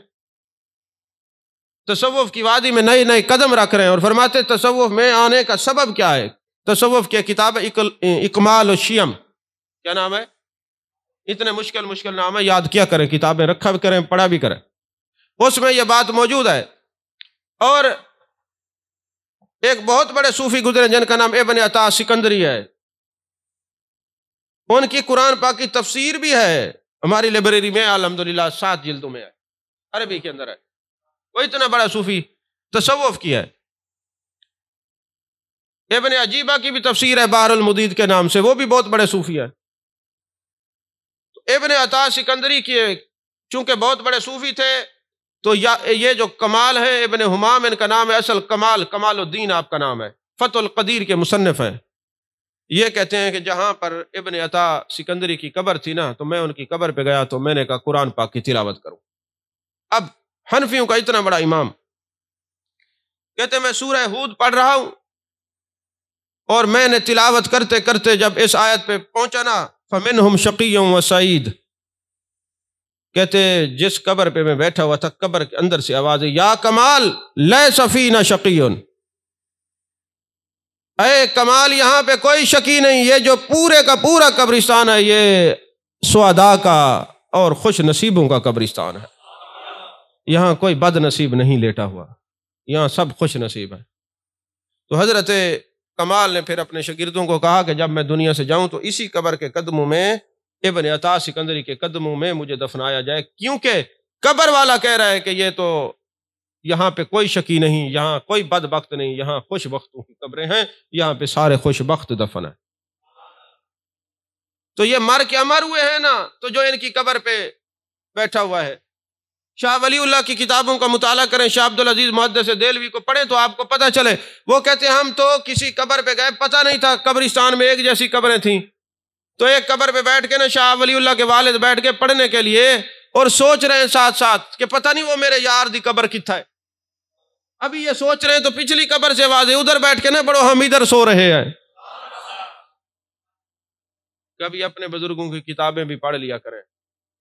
تصوف کی وادی میں نئے نئے قدم رکھ رہے ہیں، اور فرماتے تصوف میں آنے کا سبب کیا ہے۔ تصوف کی کتاب ہے اکمال الشیم، کیا نام ہے؟ اتنے مشکل نام ہے، یاد کیا کریں، کتابیں رکھا بھی کریں، پڑھا بھی کریں، اس میں یہ بات موجود ہے۔ اور ایک بہت بڑے صوفی گزرے جن کا نام ابن عطا سکندری ہے، ان کی قرآن پاک کی تفسیر بھی ہے ہماری لائبریری میں، الحمدللہ 7 جلدوں میں ہے، عربی کے اندر ہے۔ وہ اتنا بڑا صوفی تصوف کی ہے۔ ابن عجیبہ کی بھی تفسیر ہے بحر المدید کے نام سے، وہ بھی بہت بڑے صوفی ہے۔ ابن عطا سکندری کی چونکہ بہت بڑے صوفی تھے، تو یہ جو کمال ہے ابن حمام ان کا نام ہے، اصل کمال الدین آپ کا نام ہے، فتح القدیر کے مصنف ہیں۔ یہ کہتے ہیں کہ جہاں پر ابن عطا سکندری کی قبر تھی نا، تو میں ان کی قبر پہ گیا تو میں نے کہا قرآن پاک کی تلاوت کروں۔ اب حنفیوں کا اتنا بڑا امام کہتے ہیں میں سورہ ہود پڑھ رہا ہوں، اور میں نے تلاوت کرتے کرتے جب اس آیت پہ پہنچا نا، فَمِنْهُمْ شَقِيٌّ وَسَعِيدٌ، کہتے جس قبر پہ میں بیٹھا ہوا تھا قبر کے اندر سے آواز ہے، یا کمال لیس فینا شقی، اے کمال یہاں پہ کوئی شقی نہیں، یہ جو پورے کا پورا قبرستان ہے یہ سعداء کا اور خوش نصیبوں کا قبرستان ہے، یہاں کوئی بد نصیب نہیں لیٹا ہوا، یہاں سب خوش نصیب ہے۔ تو حضرت کمال نے پھر اپنے شاگردوں کو کہا کہ جب میں دنیا سے جاؤں تو اسی قبر کے قدموں میں، ابن عطا سکندری کے قدموں میں مجھے دفنایا جائے، کیونکہ قبر والا کہہ رہا ہے کہ یہ تو یہاں پہ کوئی شکی نہیں، یہاں کوئی بدبخت نہیں، یہاں خوش بختوں کی قبریں ہیں، یہاں پہ سارے خوش بخت دفن ہیں۔ تو یہ مر کے امر ہوئے ہیں نا، تو جو ان کی قبر پہ بیٹھا ہوا ہے، شاہ ولی اللہ کی کتابوں کا مطالعہ کریں، شاہ عبدالعزیز محدث دہلوی کو پڑھیں تو آپ کو پتہ چلے، وہ کہتے ہیں ہم تو کسی قبر پہ گئے، پتہ نہیں تھا قبرستان میں ایک جیسی قبریں تھیں، تو ایک قبر پہ بیٹھ کے نا شاہ ولی اللہ کے والد بیٹھ کے پڑھنے کے لیے، اور سوچ رہے ہیں ساتھ ساتھ کہ پتہ نہیں وہ میرے یار دی قبر کتھا ہے۔ ابھی یہ سوچ رہے ہیں تو پچھلی قبر سے آواز ہے، ادھر بیٹھ کے نا پڑھو، ہم ادھر سو رہے ہیں۔ کبھی اپنے بزرگوں کی کتابیں بھی پڑھ لیا کریں،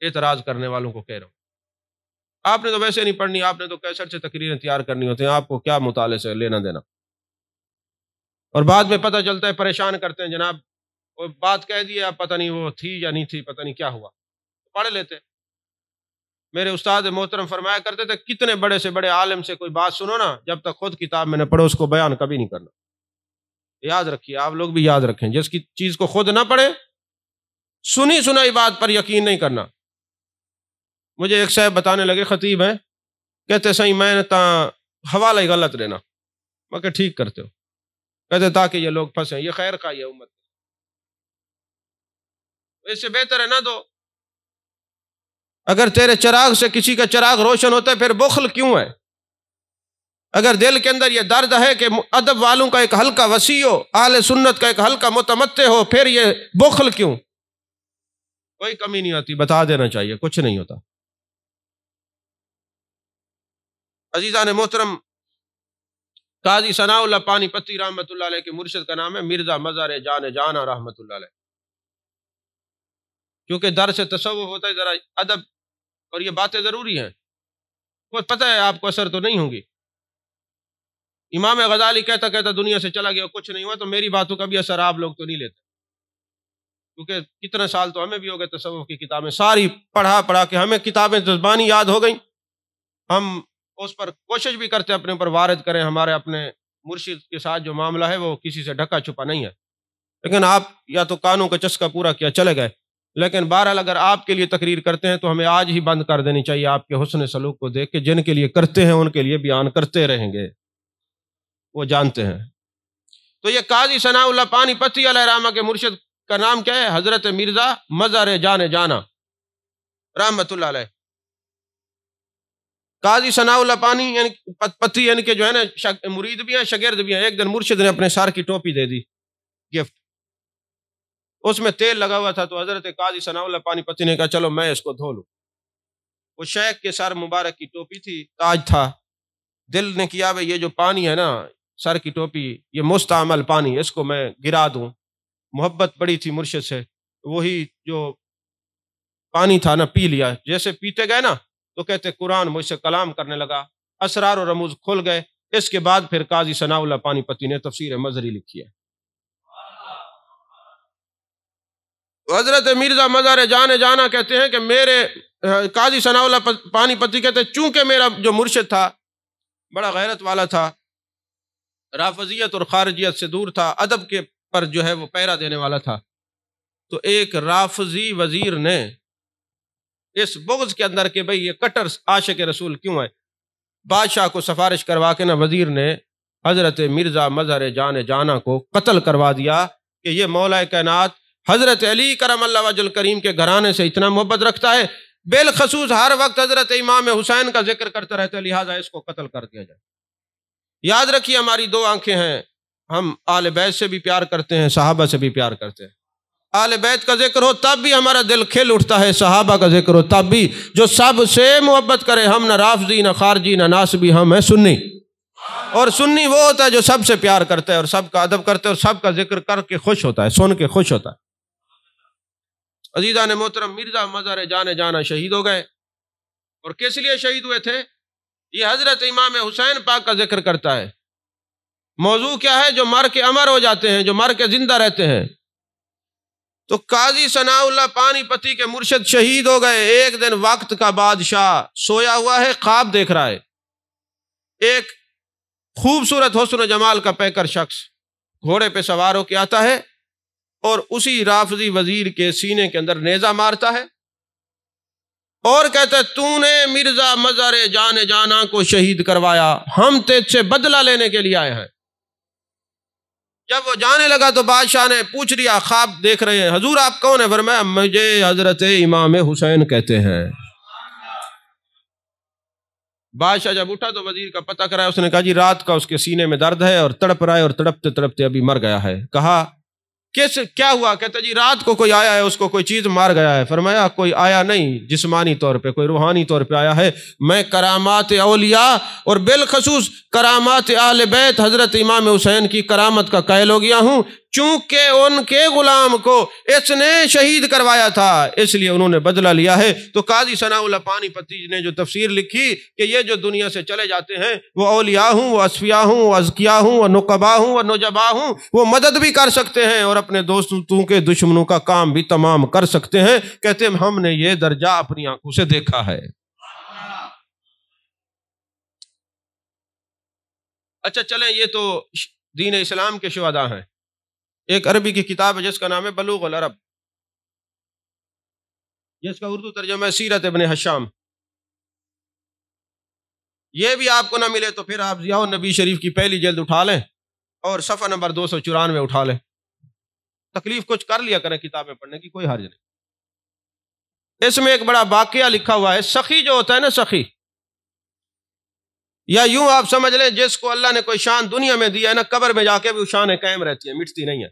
اعتراض کرنے والوں کو کہہ رہا ہوں، آپ نے تو ویسے نہیں پڑھنی، آپ نے تو کیسٹ سے تقریریں تیار کرنی ہوتی ہیں، آپ کو کیا مطالعے سے لینا دینا، اور بعد میں پتہ چلتا ہے پریشان کرتے ہیں جناب وہ بات کہہ دی، آپ پتہ نہیں وہ تھی یا نہیں تھی، پتہ نہیں کیا ہوا، پڑھ لیتے۔ میرے استاد محترم فرمایا کرتے تھے کتنے بڑے سے بڑے عالم سے کوئی بات سنو نا، جب تک خود کتاب میں نہ پڑھو اس کو بیان کبھی نہیں کرنا۔ یاد رکھیے، آپ لوگ بھی یاد رکھیں، جس کی چیز کو خود نہ پڑھے، سنی سنائی بات پر یقین نہیں کرنا۔ مجھے ایک صاحب بتانے لگے، خطیب ہیں، کہتے صحیح میں نے حوالہ ہی غلط دینا، میں کہ ٹھیک کرتے ہو، کہتے تاکہ یہ لوگ پھنسیں، یہ خیر خواہ ہے امت، اس سے بہتر ہے نہ دو۔ اگر تیرے چراغ سے کسی کا چراغ روشن ہوتا ہے پھر بخل کیوں ہے؟ اگر دل کے اندر یہ درد ہے کہ ادب والوں کا ایک حلقہ وسیع ہو، اہل سنت کا ایک حلقہ متمتع ہو، پھر یہ بخل کیوں؟ کوئی کمی نہیں ہوتی، بتا دینا چاہیے، کچھ نہیں ہوتا۔ عزیزان محترم، قاضی ثناء اللہ پانی پتی رحمۃ اللہ علیہ کے مرشد کا نام ہے مرزا مظہر جان جانا رحمۃ اللہ علیہ۔ کیونکہ درس تصوف ہوتا ہے، ذرا ادب اور یہ باتیں ضروری ہیں، کوئی پتہ ہے آپ کو اثر تو نہیں ہوگی۔ امام غزالی کہتا کہتا دنیا سے چلا گیا، کچھ نہیں ہوا، تو میری باتوں کا بھی اثر آپ لوگ تو نہیں لیتے۔ کیونکہ کتنے سال تو ہمیں بھی ہو گئے تصوف کی کتابیں ساری پڑھا کہ ہمیں کتابیں زبانی یاد ہو گئیں، ہم اس پر کوشش بھی کرتے اپنے اوپر وارد کریں، ہمارے اپنے مرشد کے ساتھ جو معاملہ ہے وہ کسی سے ڈھکا چھپا نہیں ہے، لیکن آپ یا تو کانوں کا چسکا پورا کیا چلے گئے، لیکن بہرحال اگر آپ کے لیے تقریر کرتے ہیں تو ہمیں آج ہی بند کر دینی چاہیے آپ کے حسن سلوک کو دیکھ کے، جن کے لیے کرتے ہیں ان کے لیے بیان کرتے رہیں گے، وہ جانتے ہیں۔ تو یہ قاضی ثناء اللہ پانی پتی علیہ رحمہ کے مرشد کا نام کیا ہے؟ حضرت مرزا مظہر جان جانا رحمت اللہ علیہ۔ قاضی ثناء اللہ پانی پتی یعنی کہ جو ہے نا مرید بھی ہیں شاگرد بھی ہیں۔ ایک دن مرشد نے اپنے سر کی ٹوپی دے دی گفٹ، اس میں تیل لگا ہوا تھا، تو حضرت قاضی ثناء اللہ پانی پتی نے کہا چلو میں اس کو دھو لوں۔ وہ شیخ کے سر مبارک کی ٹوپی تھی، تاج تھا، دل نے کیا بھئی یہ جو پانی ہے نا سر کی ٹوپی، یہ مستعمل پانی، اس کو میں گرا دوں۔ محبت بڑی تھی مرشد سے، وہی جو پانی تھا نا پی لیا۔ جیسے پیتے گئے نا تو کہتے قرآن مجھ سے کلام کرنے لگا، اسرار و رموز کھل گئے۔ اس کے بعد پھر قاضی ثناء اللہ پانی پتی نے تفسیر مظہری لکھی ہے۔ حضرت مرزا مظہر جان جانا کہتے ہیں کہ میرے قاضی ثناء اللہ پانی پتی کہتے ہیں چونکہ میرا جو مرشد تھا بڑا غیرت والا تھا، رافضیت اور خارجیت سے دور تھا، ادب کے پر جو ہے وہ پہرا دینے والا تھا، تو ایک رافضی وزیر نے اس بغض کے اندر کہ بھئی یہ کٹر عاشق رسول کیوں ہے، بادشاہ کو سفارش کروا کے نا وزیر نے حضرت مرزا مظہر جان جانا کو قتل کروا دیا کہ یہ مولا کائنات حضرت علی کرم اللہ وجہ الکریم کے گھرانے سے اتنا محبت رکھتا ہے، بالخصوص ہر وقت حضرت امام حسین کا ذکر کرتا رہتا ہے، لہٰذا اس کو قتل کر دیا جائے۔ یاد رکھیے ہماری دو آنکھیں ہیں، ہم آل بیت سے بھی پیار کرتے ہیں، صحابہ سے بھی پیار کرتے ہیں۔ آل بیت کا ذکر ہو تب بھی ہمارا دل کھل اٹھتا ہے، صحابہ کا ذکر ہو تب بھی، جو سب سے محبت کرے، ہم نہ رافضی نہ خارجی نہ ناسبی، ہم ہیں سنی، اور سنی وہ ہوتا ہے جو سب سے پیار کرتا ہے اور سب کا ادب کرتا ہے اور سب کا ذکر کر کے خوش ہوتا ہے، سن کے خوش ہوتا ہے۔ عزیزان محترم، مرزا مظہر جان جانا شہید ہو گئے، اور کس لیے شہید ہوئے تھے؟ یہ حضرت امام حسین پاک کا ذکر کرتا ہے۔ موضوع کیا ہے؟ جو مر کے امر ہو جاتے ہیں، جو مر کے زندہ رہتے ہیں۔ تو قاضی ثناء اللہ پانی پتی کے مرشد شہید ہو گئے۔ ایک دن وقت کا بادشاہ سویا ہوا ہے، خواب دیکھ رہا ہے، ایک خوبصورت حسن و جمال کا پیکر شخص گھوڑے پہ سوار ہو کے آتا ہے اور اسی رافضی وزیر کے سینے کے اندر نیزہ مارتا ہے اور کہتا ہے تو نے مرزا مظہر جان جانا کو شہید کروایا، ہم تجھ سے بدلہ لینے کے لیے آئے ہیں۔ جب وہ جانے لگا تو بادشاہ نے پوچھ لیا، خواب دیکھ رہے ہیں، حضور آپ کون ہیں؟ فرمایا مجھے حضرت امام حسین کہتے ہیں۔ بادشاہ جب اٹھا تو وزیر کا پتہ کرایا، اس نے کہا جی رات کا اس کے سینے میں درد ہے اور تڑپ رہا ہے اور تڑپتے تڑپتے ابھی مر گیا ہے۔ کہا کیا ہوا؟ کہتا جی رات کو کوئی آیا ہے، اس کو کوئی چیز مار گیا ہے۔ فرمایا کوئی آیا نہیں، جسمانی طور پہ کوئی روحانی طور پہ آیا ہے، میں کرامات اولیاء اور بالخصوص کرامات اہل بیت حضرت امام حسین کی کرامت کا قائل ہو گیا ہوں، چونکہ ان کے غلام کو اس نے شہید کروایا تھا اس لیے انہوں نے بدلہ لیا ہے۔ تو قاضی ثناء اللہ پانی پتی نے جو تفسیر لکھی کہ یہ جو دنیا سے چلے جاتے ہیں وہ اولیاء ہوں، وہ اصفیاء ہوں، وہ ازکیاء ہوں، وہ نقبا ہوں، وہ نجبا ہوں، وہ مدد بھی کر سکتے ہیں اور اپنے دوستوں کے دشمنوں کا کام بھی تمام کر سکتے ہیں۔ کہتے ہیں ہم نے یہ درجہ اپنی آنکھوں سے دیکھا ہے۔ اچھا چلیں، یہ تو دین اسلام کے شہداء ہیں۔ ایک عربی کی کتاب ہے جس کا نام ہے بلوغ العرب، جس کا اردو ترجمہ ہے سیرت ابن ہشام۔ یہ بھی آپ کو نہ ملے تو پھر آپ ضیاء النبی شریف کی پہلی جلد اٹھا لیں اور صفحہ نمبر 294 اٹھا لیں۔ تکلیف کچھ کر لیا کریں کتابیں پڑھنے کی، کوئی حرج نہیں۔ اس میں ایک بڑا واقعہ لکھا ہوا ہے۔ سخی جو ہوتا ہے نا، سخی، یا یوں آپ سمجھ لیں جس کو اللہ نے کوئی شان دنیا میں دیا ہے نا، قبر میں جا کے بھی وہ شانیں قائم رہتی ہیں، مٹتی نہیں ہے،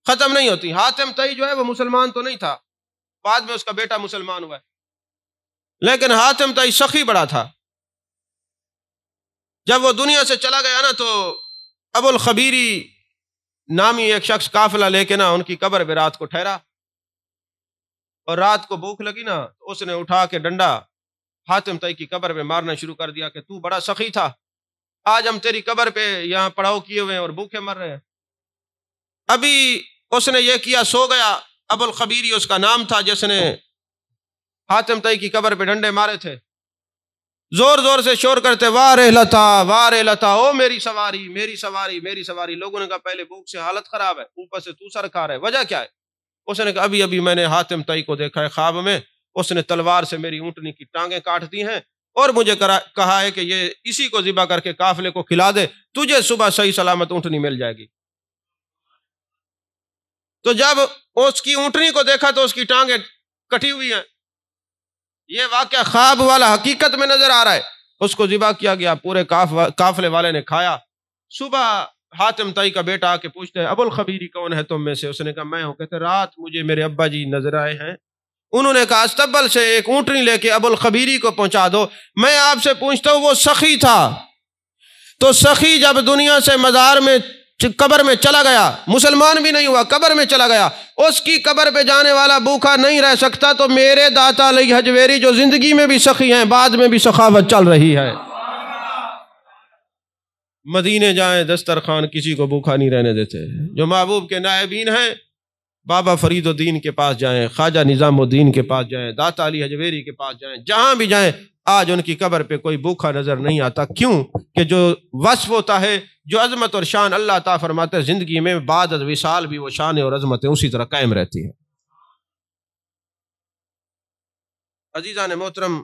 ختم نہیں ہوتی۔ حاتم طئی جو ہے وہ مسلمان تو نہیں تھا، بعد میں اس کا بیٹا مسلمان ہوا ہے، لیکن حاتم طئی سخی بڑا تھا۔ جب وہ دنیا سے چلا گیا نا تو ابو الخبیری نامی ایک شخص قافلہ لے کے نا ان کی قبر پہ رات کو ٹھہرا، اور رات کو بھوک لگی نا تو اس نے اٹھا کے ڈنڈا حاتم طئی کی قبر پہ مارنا شروع کر دیا کہ تو بڑا سخی تھا، آج ہم تیری قبر پہ یہاں پڑاؤ کیے ہوئے ہیں اور بھوکے مر رہے ہیں۔ ابھی اس نے یہ کیا، سو گیا۔ ابو الخبیری اس کا نام تھا، جس نے حاتم طئی کی قبر پہ ڈنڈے مارے تھے، زور زور سے شور کرتے، واہ رحلتا واہ رحلتا، او میری سواری میری سواری میری سواری۔ لوگوں نے کہا پہلے بھوک سے حالت خراب ہے، اوپر سے تو سر کھا رہا ہے، وجہ کیا ہے؟ اس نے کہا ابھی ابھی میں نے حاتم طئی کو دیکھا ہے خواب میں، اس نے تلوار سے میری اونٹنی کی ٹانگیں کاٹ دی ہیں اور مجھے کہا ہے کہ یہ اسی کو ذبح کر کے قافلے کو کھلا دے، تجھے صبح صحیح سلامت اونٹنی مل جائے گی۔ تو جب اس کی اونٹنی کو دیکھا تو اس کی ٹانگیں کٹی ہوئی ہیں، یہ واقعہ خواب والا حقیقت میں نظر آ رہا ہے۔ اس کو ذبح کیا گیا، پورے قافلے والے نے کھایا۔ صبح حاتم طئی کا بیٹا آ کے پوچھتے ہیں ابو الخبیری کون ہے تم میں سے؟ اس نے کہا میں ہوں۔ کہتے رات مجھے میرے ابا جی نظر آئے ہیں، انہوں نے کہا استقبل سے ایک اونٹنی لے کے ابو الخبیری کو پہنچا دو۔ میں آپ سے پوچھتا ہوں، وہ سخی تھا، تو سخی جب دنیا سے مزار میں قبر میں چلا گیا، مسلمان بھی نہیں ہوا، قبر میں چلا گیا، اس کی قبر پہ جانے والا بھوکا نہیں رہ سکتا، تو میرے داتا علی حجویری جو زندگی میں بھی سخی ہیں، بعد میں بھی سخاوت چل رہی ہے۔ مدینے جائیں، دسترخوان کسی کو بھوکا نہیں رہنے دیتے۔ جو محبوب کے نائبین ہیں، بابا فرید الدین کے پاس جائیں، خواجہ نظام الدین کے پاس جائیں، داتا علی حجویری کے پاس جائیں، جہاں بھی جائیں، آج ان کی قبر پہ کوئی بھوکا نظر نہیں آتا۔ کیوں کہ جو وصف ہوتا ہے، جو عظمت اور شان اللہ تعالیٰ فرماتے ہیں زندگی میں بعد از وصال بھی وہ شان اور عظمتیں اسی طرح قائم رہتی ہیں۔ عزیزان محترم،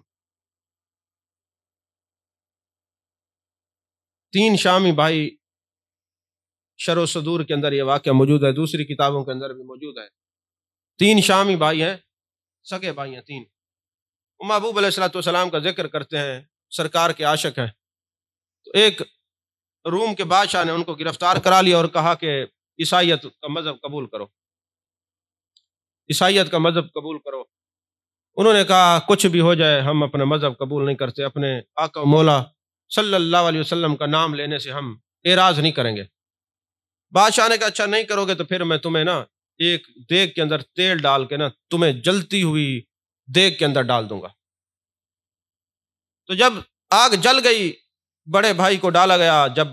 3 شامی بھائی، شرح صدور کے اندر یہ واقعہ موجود ہے، دوسری کتابوں کے اندر بھی موجود ہے۔ 3 شامی بھائی ہیں، سگے بھائی ہیں 3۔ محبوب علیہ الصلوۃ والسلام کا ذکر کرتے ہیں، سرکار کے عاشق ہیں۔ تو ایک روم کے بادشاہ نے ان کو گرفتار کرا لیا اور کہا کہ عیسائیت کا مذہب قبول کرو، عیسائیت کا مذہب قبول کرو۔ انہوں نے کہا کچھ بھی ہو جائے ہم اپنا مذہب قبول نہیں کرتے، اپنے آقا و مولا صلی اللہ علیہ وسلم کا نام لینے سے ہم اعراض نہیں کریں گے۔ بادشاہ نے کہا اچھا نہیں کرو گے تو پھر میں تمہیں نا ایک دیگ کے اندر تیل ڈال کے نا تمہیں جلتی ہوئی دیگ کے اندر ڈال دوں گا۔ تو جب آگ جل گئی، بڑے بھائی کو ڈالا گیا، جب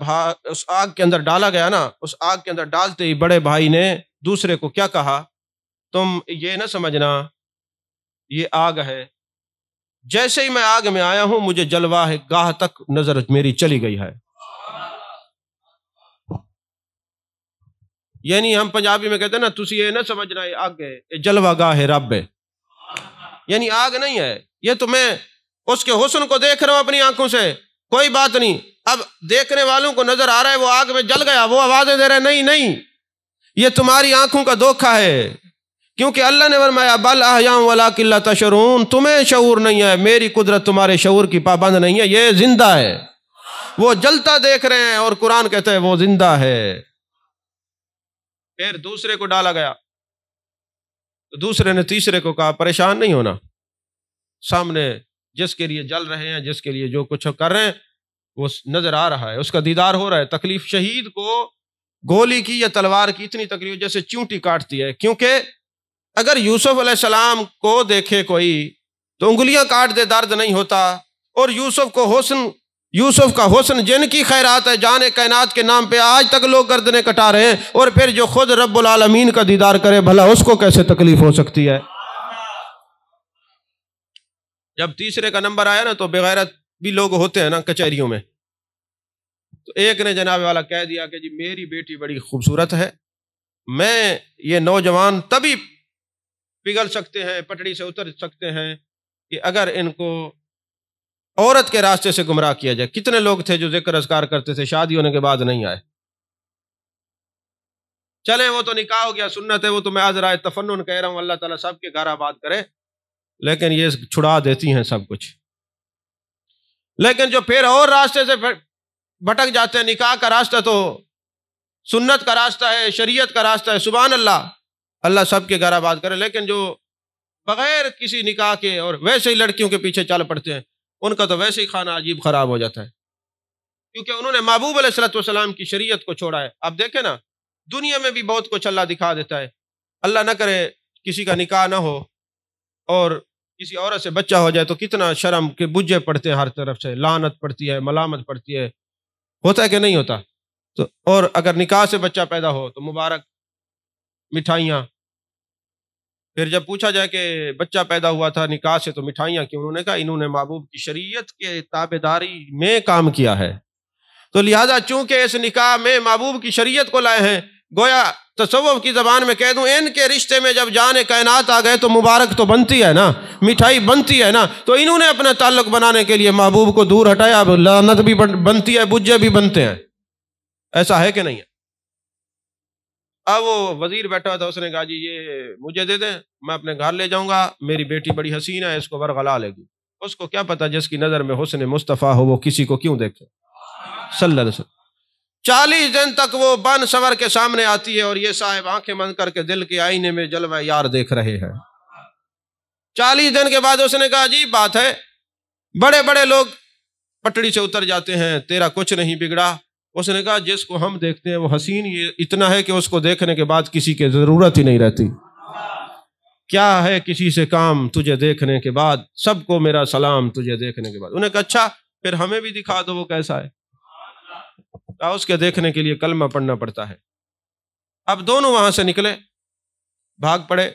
اس آگ کے اندر ڈالا گیا نا، اس آگ کے اندر ڈالتے ہی بڑے بھائی نے دوسرے کو کیا کہا، تم یہ نہ سمجھنا یہ آگ ہے، جیسے ہی میں آگ میں آیا ہوں مجھے جلوہ گاہ تک نظر میری چلی گئی ہے۔ یعنی ہم پنجابی میں کہتے ہیں نا تسی یہ نہ سمجھنا یہ آگ ہے، یہ جلوہ گاہ رب ہے، یعنی آگ نہیں ہے یہ، تو میں اس کے حسن کو دیکھ رہا ہوں اپنی آنکھوں سے، کوئی بات نہیں۔ اب دیکھنے والوں کو نظر آ رہا ہے وہ آگ میں جل گیا، وہ آوازیں دے رہے نہیں نہیں، یہ تمہاری آنکھوں کا دھوکہ ہے، کیونکہ اللہ نے فرمایا بل احیاء ولکن لا تشعرون، تمہیں شعور نہیں ہے، میری قدرت تمہارے شعور کی پابند نہیں ہے، یہ زندہ ہے، وہ جلتا دیکھ رہے ہیں، اور قرآن کہتا ہے وہ زندہ ہے۔ پھر دوسرے کو ڈالا گیا، تو دوسرے نے تیسرے کو کہا پریشان نہیں ہونا، سامنے جس کے لیے جل رہے ہیں، جس کے لیے جو کچھ کر رہے ہیں وہ نظر آ رہا ہے، اس کا دیدار ہو رہا ہے۔ تکلیف شہید کو گولی کی یا تلوار کی اتنی تکلیف جیسے چونٹی کاٹتی ہے، کیونکہ اگر یوسف علیہ السلام کو دیکھے کوئی تو انگلیاں کاٹ دے درد نہیں ہوتا، اور یوسف کا حسن جن کی خیرات ہے جان کائنات کے نام پہ آج تک لوگ گردنیں کٹا رہے ہیں، اور پھر جو خود رب العالمین کا دیدار کرے بھلا اس کو کیسے تکلیف ہو سکتی ہے۔ جب تیسرے کا نمبر آیا نا تو بغیرت بھی لوگ ہوتے ہیں نا کچہریوں میں، تو ایک نے جناب والا کہہ دیا کہ جی میری بیٹی بڑی خوبصورت ہے، میں یہ نوجوان تبھی پگھل سکتے ہیں، پٹڑی سے اتر سکتے ہیں کہ اگر ان کو عورت کے راستے سے گمراہ کیا جائے۔ کتنے لوگ تھے جو ذکر اذکار کرتے تھے شادی ہونے کے بعد نہیں آئے، چلیں وہ تو نکاح ہو گیا سنت ہے، وہ تو میں آج رائے تفنن کہہ رہا ہوں، اللہ تعالیٰ سب کے گھر آباد کرے، لیکن یہ چھڑا دیتی ہیں سب کچھ۔ لیکن جو پھر اور راستے سے بھٹک جاتے ہیں، نکاح کا راستہ تو سنت کا راستہ ہے، شریعت کا راستہ ہے، سبحان اللہ، اللہ سب کے گھر آباد کرے، لیکن جو بغیر کسی نکاح کے اور ویسے ہی لڑکیوں کے پیچھے چل پڑتے ہیں ان کا تو ویسے ہی کھانا عجیب خراب ہو جاتا ہے، کیونکہ انہوں نے محبوب علیہ الصلوۃ والسلام کی شریعت کو چھوڑا ہے۔ اب دیکھیں نا دنیا میں بھی بہت کچھ اللہ دکھا دیتا ہے، اللہ نہ کرے کسی کا نکاح نہ ہو اور کسی عورت سے بچہ ہو جائے تو کتنا شرم کے بجے پڑتے ہیں، ہر طرف سے لعنت پڑتی ہے، ملامت پڑتی ہے، ہوتا ہے کہ نہیں ہوتا؟ تو اور اگر نکاح سے بچہ پیدا ہو تو مبارک، مٹھائیاں. پھر جب پوچھا جائے کہ بچہ پیدا ہوا تھا نکاح سے تو مٹھائیاں کیوں؟ انہوں نے کہا انہوں نے محبوب کی شریعت کے تابع داری میں کام کیا ہے، تو لہٰذا چونکہ اس نکاح میں محبوب کی شریعت کو لائے ہیں، گویا تصوف کی زبان میں کہہ دوں ان کے رشتے میں جب جان کائنات آ گئے تو مبارک تو بنتی ہے نا، مٹھائی بنتی ہے نا، تو انہوں نے اپنا تعلق بنانے کے لیے محبوب کو دور ہٹایا، اب لعنت بھی بنتی ہے، بجے بھی بنتے ہیں. ایسا ہے کہ نہیں ہے؟ اب وہ وزیر بیٹھا ہوا تھا، اس نے کہا جی یہ مجھے دے دیں، میں اپنے گھر لے جاؤں گا، میری بیٹی بڑی حسین ہے، اس کو ورغلا لے گی. اس کو کیا پتا جس کی نظر میں حسن مصطفیٰ ہو وہ کسی کو کیوں دیکھے، صلی اللہ علیہ وسلم. 40 دن تک وہ بن سور کے سامنے آتی ہے اور یہ صاحب آنکھیں بند کر کے دل کے آئینے میں جلوہ یار دیکھ رہے ہیں. 40 دن کے بعد اس نے کہا عجیب بات ہے، بڑے بڑے لوگ پٹڑی سے اتر جاتے ہیں، تیرا کچھ نہیں بگڑا. اس نے کہا جس کو ہم دیکھتے ہیں وہ حسین یہ اتنا ہے کہ اس کو دیکھنے کے بعد کسی کی ضرورت ہی نہیں رہتی. کیا ہے کسی سے کام تجھے دیکھنے کے بعد، سب کو میرا سلام تجھے دیکھنے کے بعد. انہیں کہا اچھا پھر ہمیں بھی دکھا دو وہ کیسا ہے. اس کے دیکھنے کے لیے کلمہ پڑھنا پڑتا ہے. اب دونوں وہاں سے نکلے، بھاگ پڑے.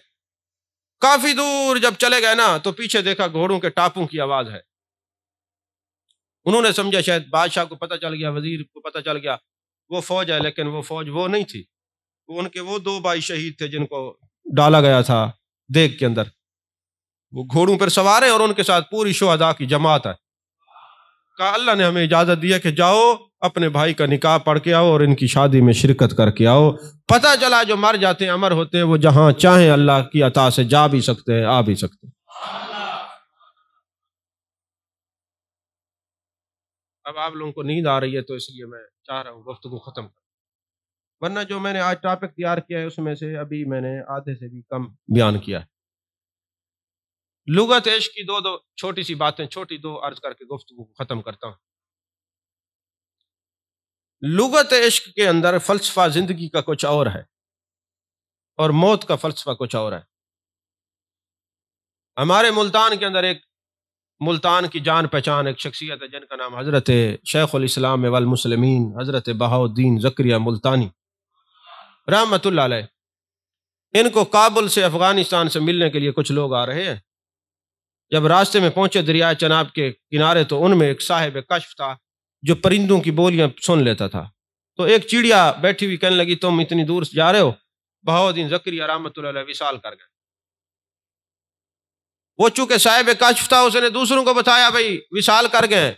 کافی دور جب چلے گئے نا تو پیچھے دیکھا گھوڑوں کے ٹاپوں کی آواز ہے. انہوں نے سمجھا شاید بادشاہ کو پتہ چل گیا، وزیر کو پتہ چل گیا وہ فوج ہے، لیکن وہ فوج وہ نہیں تھی. ان کے وہ 2 بھائی شہید تھے جن کو ڈالا گیا تھا دیگ کے اندر. وہ گھوڑوں پر سوار ہیں اور ان کے ساتھ پوری شہداء کی جماعت ہے. کہا اللہ نے ہمیں اجازت دی ہے کہ جاؤ اپنے بھائی کا نکاح پڑھ کے آؤ اور ان کی شادی میں شرکت کر کے آؤ. پتہ چلا جو مر جاتے ہیں امر ہوتے ہیں، وہ جہاں چاہیں اللہ کی عطا سے جا بھی سکتے ہیں، آ بھی سکتے ہیں. اب آپ لوگوں کو نیند آ رہی ہے تو اس لیے میں چاہ رہا ہوں گفتگو ختم کر، ورنہ جو میں نے آج ٹاپک تیار کیا ہے اس میں سے ابھی میں نے آدھے سے بھی کم بیان کیا ہے. لغت عشق کی دو چھوٹی سی باتیں، چھوٹی 2 عرض کر کے گفتگو کو ختم کرتا ہوں. لغت عشق کے اندر فلسفہ زندگی کا کچھ اور ہے اور موت کا فلسفہ کچھ اور ہے. ہمارے ملتان کے اندر ایک ملتان کی جان پہچان ایک شخصیت ہے جن کا نام حضرت شیخ الاسلام والمسلمین حضرت بہاؤالدین زکریا ملتانی رحمۃ اللہ علیہ. ان کو کابل سے افغانستان سے ملنے کے لیے کچھ لوگ آ رہے ہیں. جب راستے میں پہنچے دریائے چناب کے کنارے تو ان میں ایک صاحب کشف تھا جو پرندوں کی بولیاں سن لیتا تھا. تو ایک چڑیا بیٹھی ہوئی کہنے لگی تم اتنی دور سے جا رہے ہو؟ بہاؤالدین زکریا رحمۃ اللہ علیہ وصال کر گئے. وہ چونکہ صاحب کشف تھا اس نے دوسروں کو بتایا بھائی وصال کر گئے.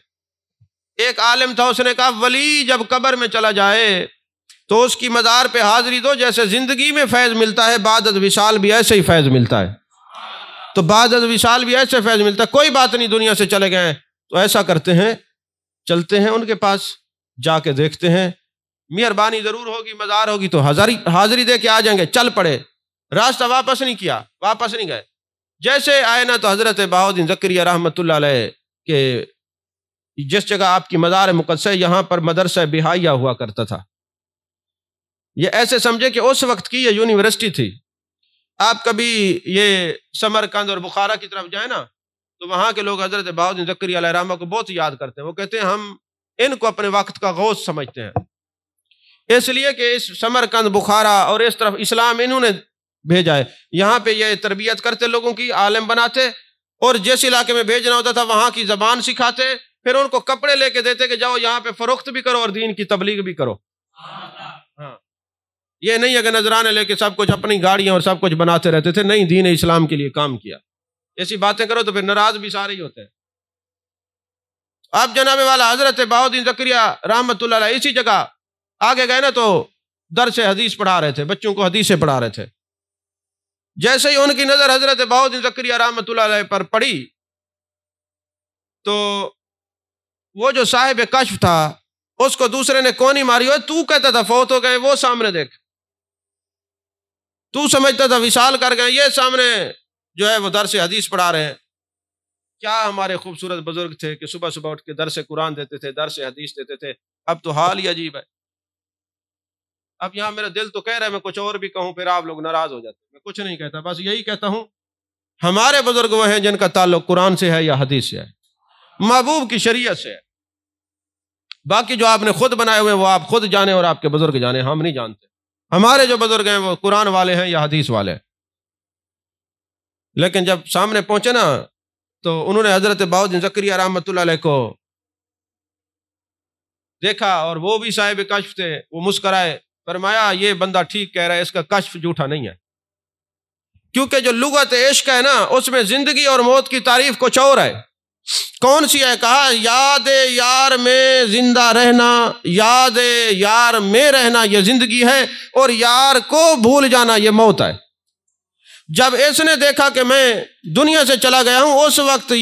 ایک عالم تھا اس نے کہا ولی جب قبر میں چلا جائے تو اس کی مزار پہ حاضری دو، جیسے زندگی میں فیض ملتا ہے بعد از وصال بھی ایسے ہی فیض ملتا ہے. تو بعد از وصال بھی ایسے فیض ملتا ہے. کوئی بات نہیں دنیا سے چلے گئے تو ایسا کرتے ہیں چلتے ہیں ان کے پاس جا کے دیکھتے ہیں، مہربانی ضرور ہوگی، مزار ہوگی تو حاضری دے کے آ جائیں گے. چل پڑے، راستہ واپس نہیں کیا، واپس نہیں گئے. جیسے آئے نا تو حضرت بہاؤالدین زکریا رحمۃ اللہ علیہ کہ جس جگہ آپ کی مزار مقدس ہے یہاں پر مدرسہ بہائیہ ہوا کرتا تھا. یہ ایسے سمجھے کہ اس وقت کی یہ یونیورسٹی تھی. آپ کبھی یہ سمرقند اور بخارا کی طرف جائیں نا تو وہاں کے لوگ حضرت بہاؤالدین زکریا علیہ رحمہ کو بہت یاد کرتے ہیں. وہ کہتے ہیں ہم ان کو اپنے وقت کا غوث سمجھتے ہیں، اس لیے کہ اس سمرقند بخارا اور اس طرف اسلام انہوں نے بھیجا ہے. یہاں پہ یہ تربیت کرتے لوگوں کی، عالم بناتے، اور جس علاقے میں بھیجنا ہوتا تھا وہاں کی زبان سکھاتے، پھر ان کو کپڑے لے کے دیتے کہ جاؤ یہاں پہ فروخت بھی کرو اور دین کی تبلیغ بھی کرو. ہاں یہ نہیں اگر نذرانے لے کے سب کچھ اپنی گاڑیاں اور سب کچھ بناتے رہتے تھے، نہیں دین اسلام کے لیے کام کیا. ایسی باتیں کرو تو پھر ناراض بھی سارے ہی ہوتے ہیں. اب جناب والا حضرت بہاؤالدین زکریا رحمۃ اللہ علیہ اسی جگہ آگے گئے نا تو درس حدیث پڑھا رہے تھے، بچوں کو حدیثیں پڑھا رہے تھے. جیسے ہی ان کی نظر حضرت بہاؤالدین زکریا رحمۃ اللہ علیہ پر پڑی تو وہ جو صاحب کشف تھا اس کو دوسرے نے کونی ماری ہوئے، تو کہتا تھا فوت ہو گئے، وہ سامنے دیکھ، تو سمجھتا تھا وصال کر گئے، یہ سامنے جو ہے وہ درس حدیث پڑھا رہے ہیں. کیا ہمارے خوبصورت بزرگ تھے کہ صبح صبح اٹھ کے درس قرآن دیتے تھے، درس حدیث دیتے تھے. اب تو حال ہی عجیب ہے. اب یہاں میرا دل تو کہہ رہا ہے میں کچھ اور بھی کہوں، پھر آپ لوگ ناراض ہو جاتے ہیں. میں کچھ نہیں کہتا، بس یہی کہتا ہوں ہمارے بزرگ وہ ہیں جن کا تعلق قرآن سے ہے یا حدیث سے ہے، محبوب کی شریعت سے ہے. باقی جو آپ نے خود بنائے ہوئے وہ آپ خود جانے اور آپ کے بزرگ جانے، ہم نہیں جانتے. ہمارے جو بزرگ ہیں وہ قرآن والے ہیں یا حدیث والے ہیں، لیکن جب سامنے پہنچے نا تو انہوں نے حضرت بہاؤالدین زکریہ رحمۃ اللہ علیہ کو دیکھا، اور وہ بھی صاحب کشف تھے، وہ مسکرائے، فرمایا یہ بندہ ٹھیک کہہ رہا ہے، اس کا کشف جھوٹا نہیں ہے، کیونکہ جو لغت عشق ہے نا اس میں زندگی اور موت کی تعریف کچھ اور ہے۔ کون سی ہے؟ کہا یاد یار میں زندہ رہنا، یاد یار میں رہنا یہ زندگی ہے، اور یار کو بھول جانا یہ موت ہے۔ جب اس نے دیکھا کہ میں دنیا سے چلا گیا ہوں، اس وقت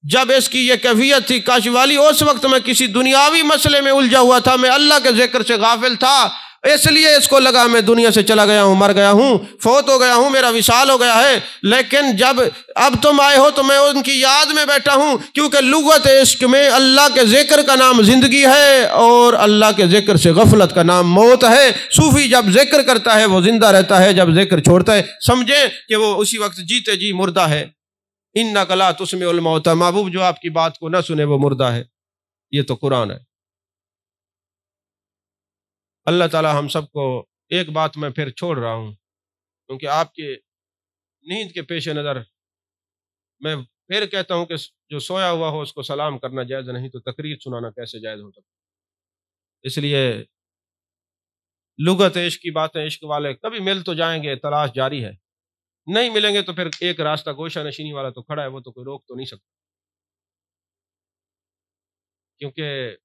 جب اس کی یہ کیفیت تھی کاشف والی، اس وقت میں کسی دنیاوی مسئلے میں الجھا ہوا تھا، میں اللہ کے ذکر سے غافل تھا، اس لیے اس کو لگا میں دنیا سے چلا گیا ہوں، مر گیا ہوں، فوت ہو گیا ہوں، میرا وصال ہو گیا ہے۔ لیکن جب اب تم آئے ہو تو میں ان کی یاد میں بیٹھا ہوں، کیونکہ لغت عشق میں اللہ کے ذکر کا نام زندگی ہے اور اللہ کے ذکر سے غفلت کا نام موت ہے۔ صوفی جب ذکر کرتا ہے وہ زندہ رہتا ہے، جب ذکر چھوڑتا ہے سمجھے کہ وہ اسی وقت جیتے جی مردہ ہے۔ اِنَّکَ لَا تُسْمِعُ الْمَوْتَى، محبوب جو آپ کی بات کو نہ سنے وہ مردہ ہے۔ یہ تو قرآن ہے۔ اللہ تعالی ہم سب کو، ایک بات میں پھر چھوڑ رہا ہوں کیونکہ آپ کی نیند کے پیش نظر میں پھر کہتا ہوں کہ جو سویا ہوا ہو اس کو سلام کرنا جائز نہیں، تو تقریر سنانا کیسے جائز ہو سکتا؟ اس لیے لغت عشق کی باتیں، عشق والے کبھی مل تو جائیں گے، تلاش جاری ہے، نہیں ملیں گے تو پھر ایک راستہ گوشہ نشینی والا تو کھڑا ہے، وہ تو کوئی روک تو نہیں سکتا، کیونکہ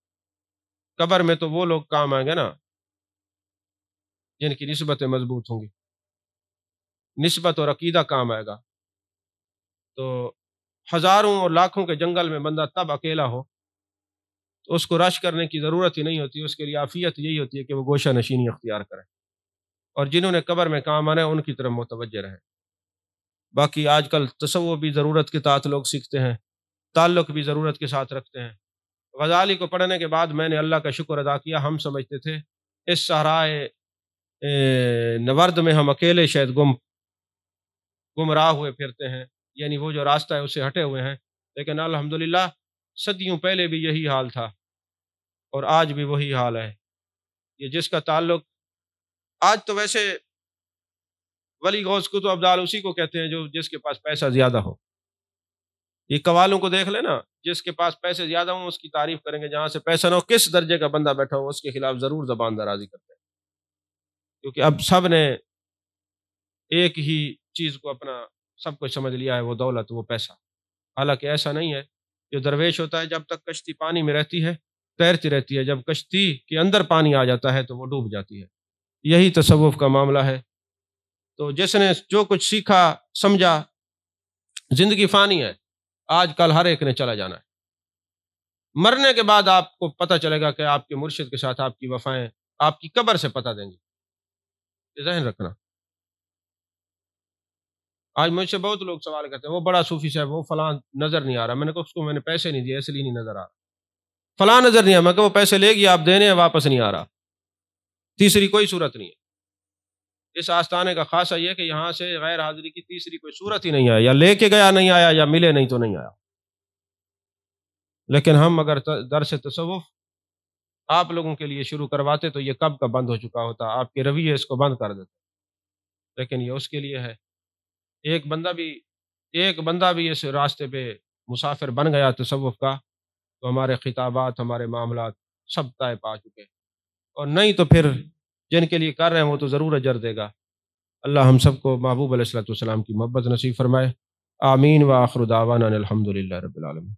قبر میں تو وہ لوگ کام آئیں گے نا جن کی نسبتیں مضبوط ہوں گی، نسبت اور عقیدہ کام آئے گا۔ تو ہزاروں اور لاکھوں کے جنگل میں بندہ تب اکیلا ہو تو اس کو رش کرنے کی ضرورت ہی نہیں ہوتی، اس کے لیے عافیت یہی ہوتی ہے کہ وہ گوشہ نشینی اختیار کرے، اور جنہوں نے قبر میں کام آنا ہے ان کی طرف متوجہ رہے۔ باقی آج کل تصوف بھی ضرورت کے تحت لوگ سیکھتے ہیں، تعلق بھی ضرورت کے ساتھ رکھتے ہیں۔ غزالی کو پڑھنے کے بعد میں نے اللہ کا شکر ادا کیا، ہم سمجھتے تھے اس صحرائے نورد میں ہم اکیلے شاید گمراہ ہوئے پھرتے ہیں، یعنی وہ جو راستہ ہے اس سے ہٹے ہوئے ہیں، لیکن الحمدللہ صدیوں پہلے بھی یہی حال تھا اور آج بھی وہی حال ہے۔ یہ جس کا تعلق آج تو ویسے ولی غوث قطب ابدال اسی کو کہتے ہیں جو جس کے پاس پیسہ زیادہ ہو۔ یہ قوالوں کو دیکھ لیں نا، جس کے پاس پیسے زیادہ ہوں اس کی تعریف کریں گے، جہاں سے پیسہ نہ ہو کس درجے کا بندہ بیٹھا ہو اس کے خلاف ضرور زبان درازی کرتے ہیں، کیونکہ اب سب نے ایک ہی چیز کو اپنا سب کچھ سمجھ لیا ہے، وہ دولت، وہ پیسہ۔ حالانکہ ایسا نہیں ہے۔ جو درویش ہوتا ہے جب تک کشتی پانی میں رہتی ہے تیرتی رہتی ہے، جب کشتی کے اندر پانی آ جاتا ہے تو وہ ڈوب جاتی ہے۔ یہی تصوف کا معاملہ ہے۔ تو جس نے جو کچھ سیکھا سمجھا، زندگی فانی ہے، آج کل ہر ایک نے چلا جانا ہے، مرنے کے بعد آپ کو پتہ چلے گا کہ آپ کے مرشد کے ساتھ آپ کی وفائیں آپ کی قبر سے پتہ دیں گی، یہ ذہن رکھنا۔ آج مجھ سے بہت لوگ سوال کرتے ہیں وہ بڑا صوفی صاحب، وہ فلاں نظر نہیں آ رہا، میں نے کہا اس کو میں نے پیسے نہیں دیے اس لیے نہیں نظر آ رہا، فلاں نظر نہیں آ رہا، میں کہا وہ پیسے لے گی آپ دینے ہیں واپس نہیں آ رہا، تیسری کوئی صورت نہیں ہے۔ اس آستانے کا خاصہ یہ کہ یہاں سے غیر حاضری کی تیسری کوئی صورت ہی نہیں ہے، یا لے کے گیا نہیں آیا یا ملے نہیں تو نہیں آیا۔ لیکن ہم اگر درس تصوف آپ لوگوں کے لیے شروع کرواتے تو یہ کب کا بند ہو چکا ہوتا، آپ کے رویے اس کو بند کر دیتے، لیکن یہ اس کے لیے ہے۔ ایک بندہ بھی اس راستے پہ مسافر بن گیا تصوف کا تو ہمارے خطابات، ہمارے معاملات سب طے پا چکے، اور نہیں تو پھر جن کے لیے کر رہے ہیں وہ تو ضرور اجر دے گا۔ اللہ ہم سب کو محبوب علیہ الصلوۃ والسلام کی محبت نصیب فرمائے، آمین، وآخر دعوانا الحمد للہ رب العالمین۔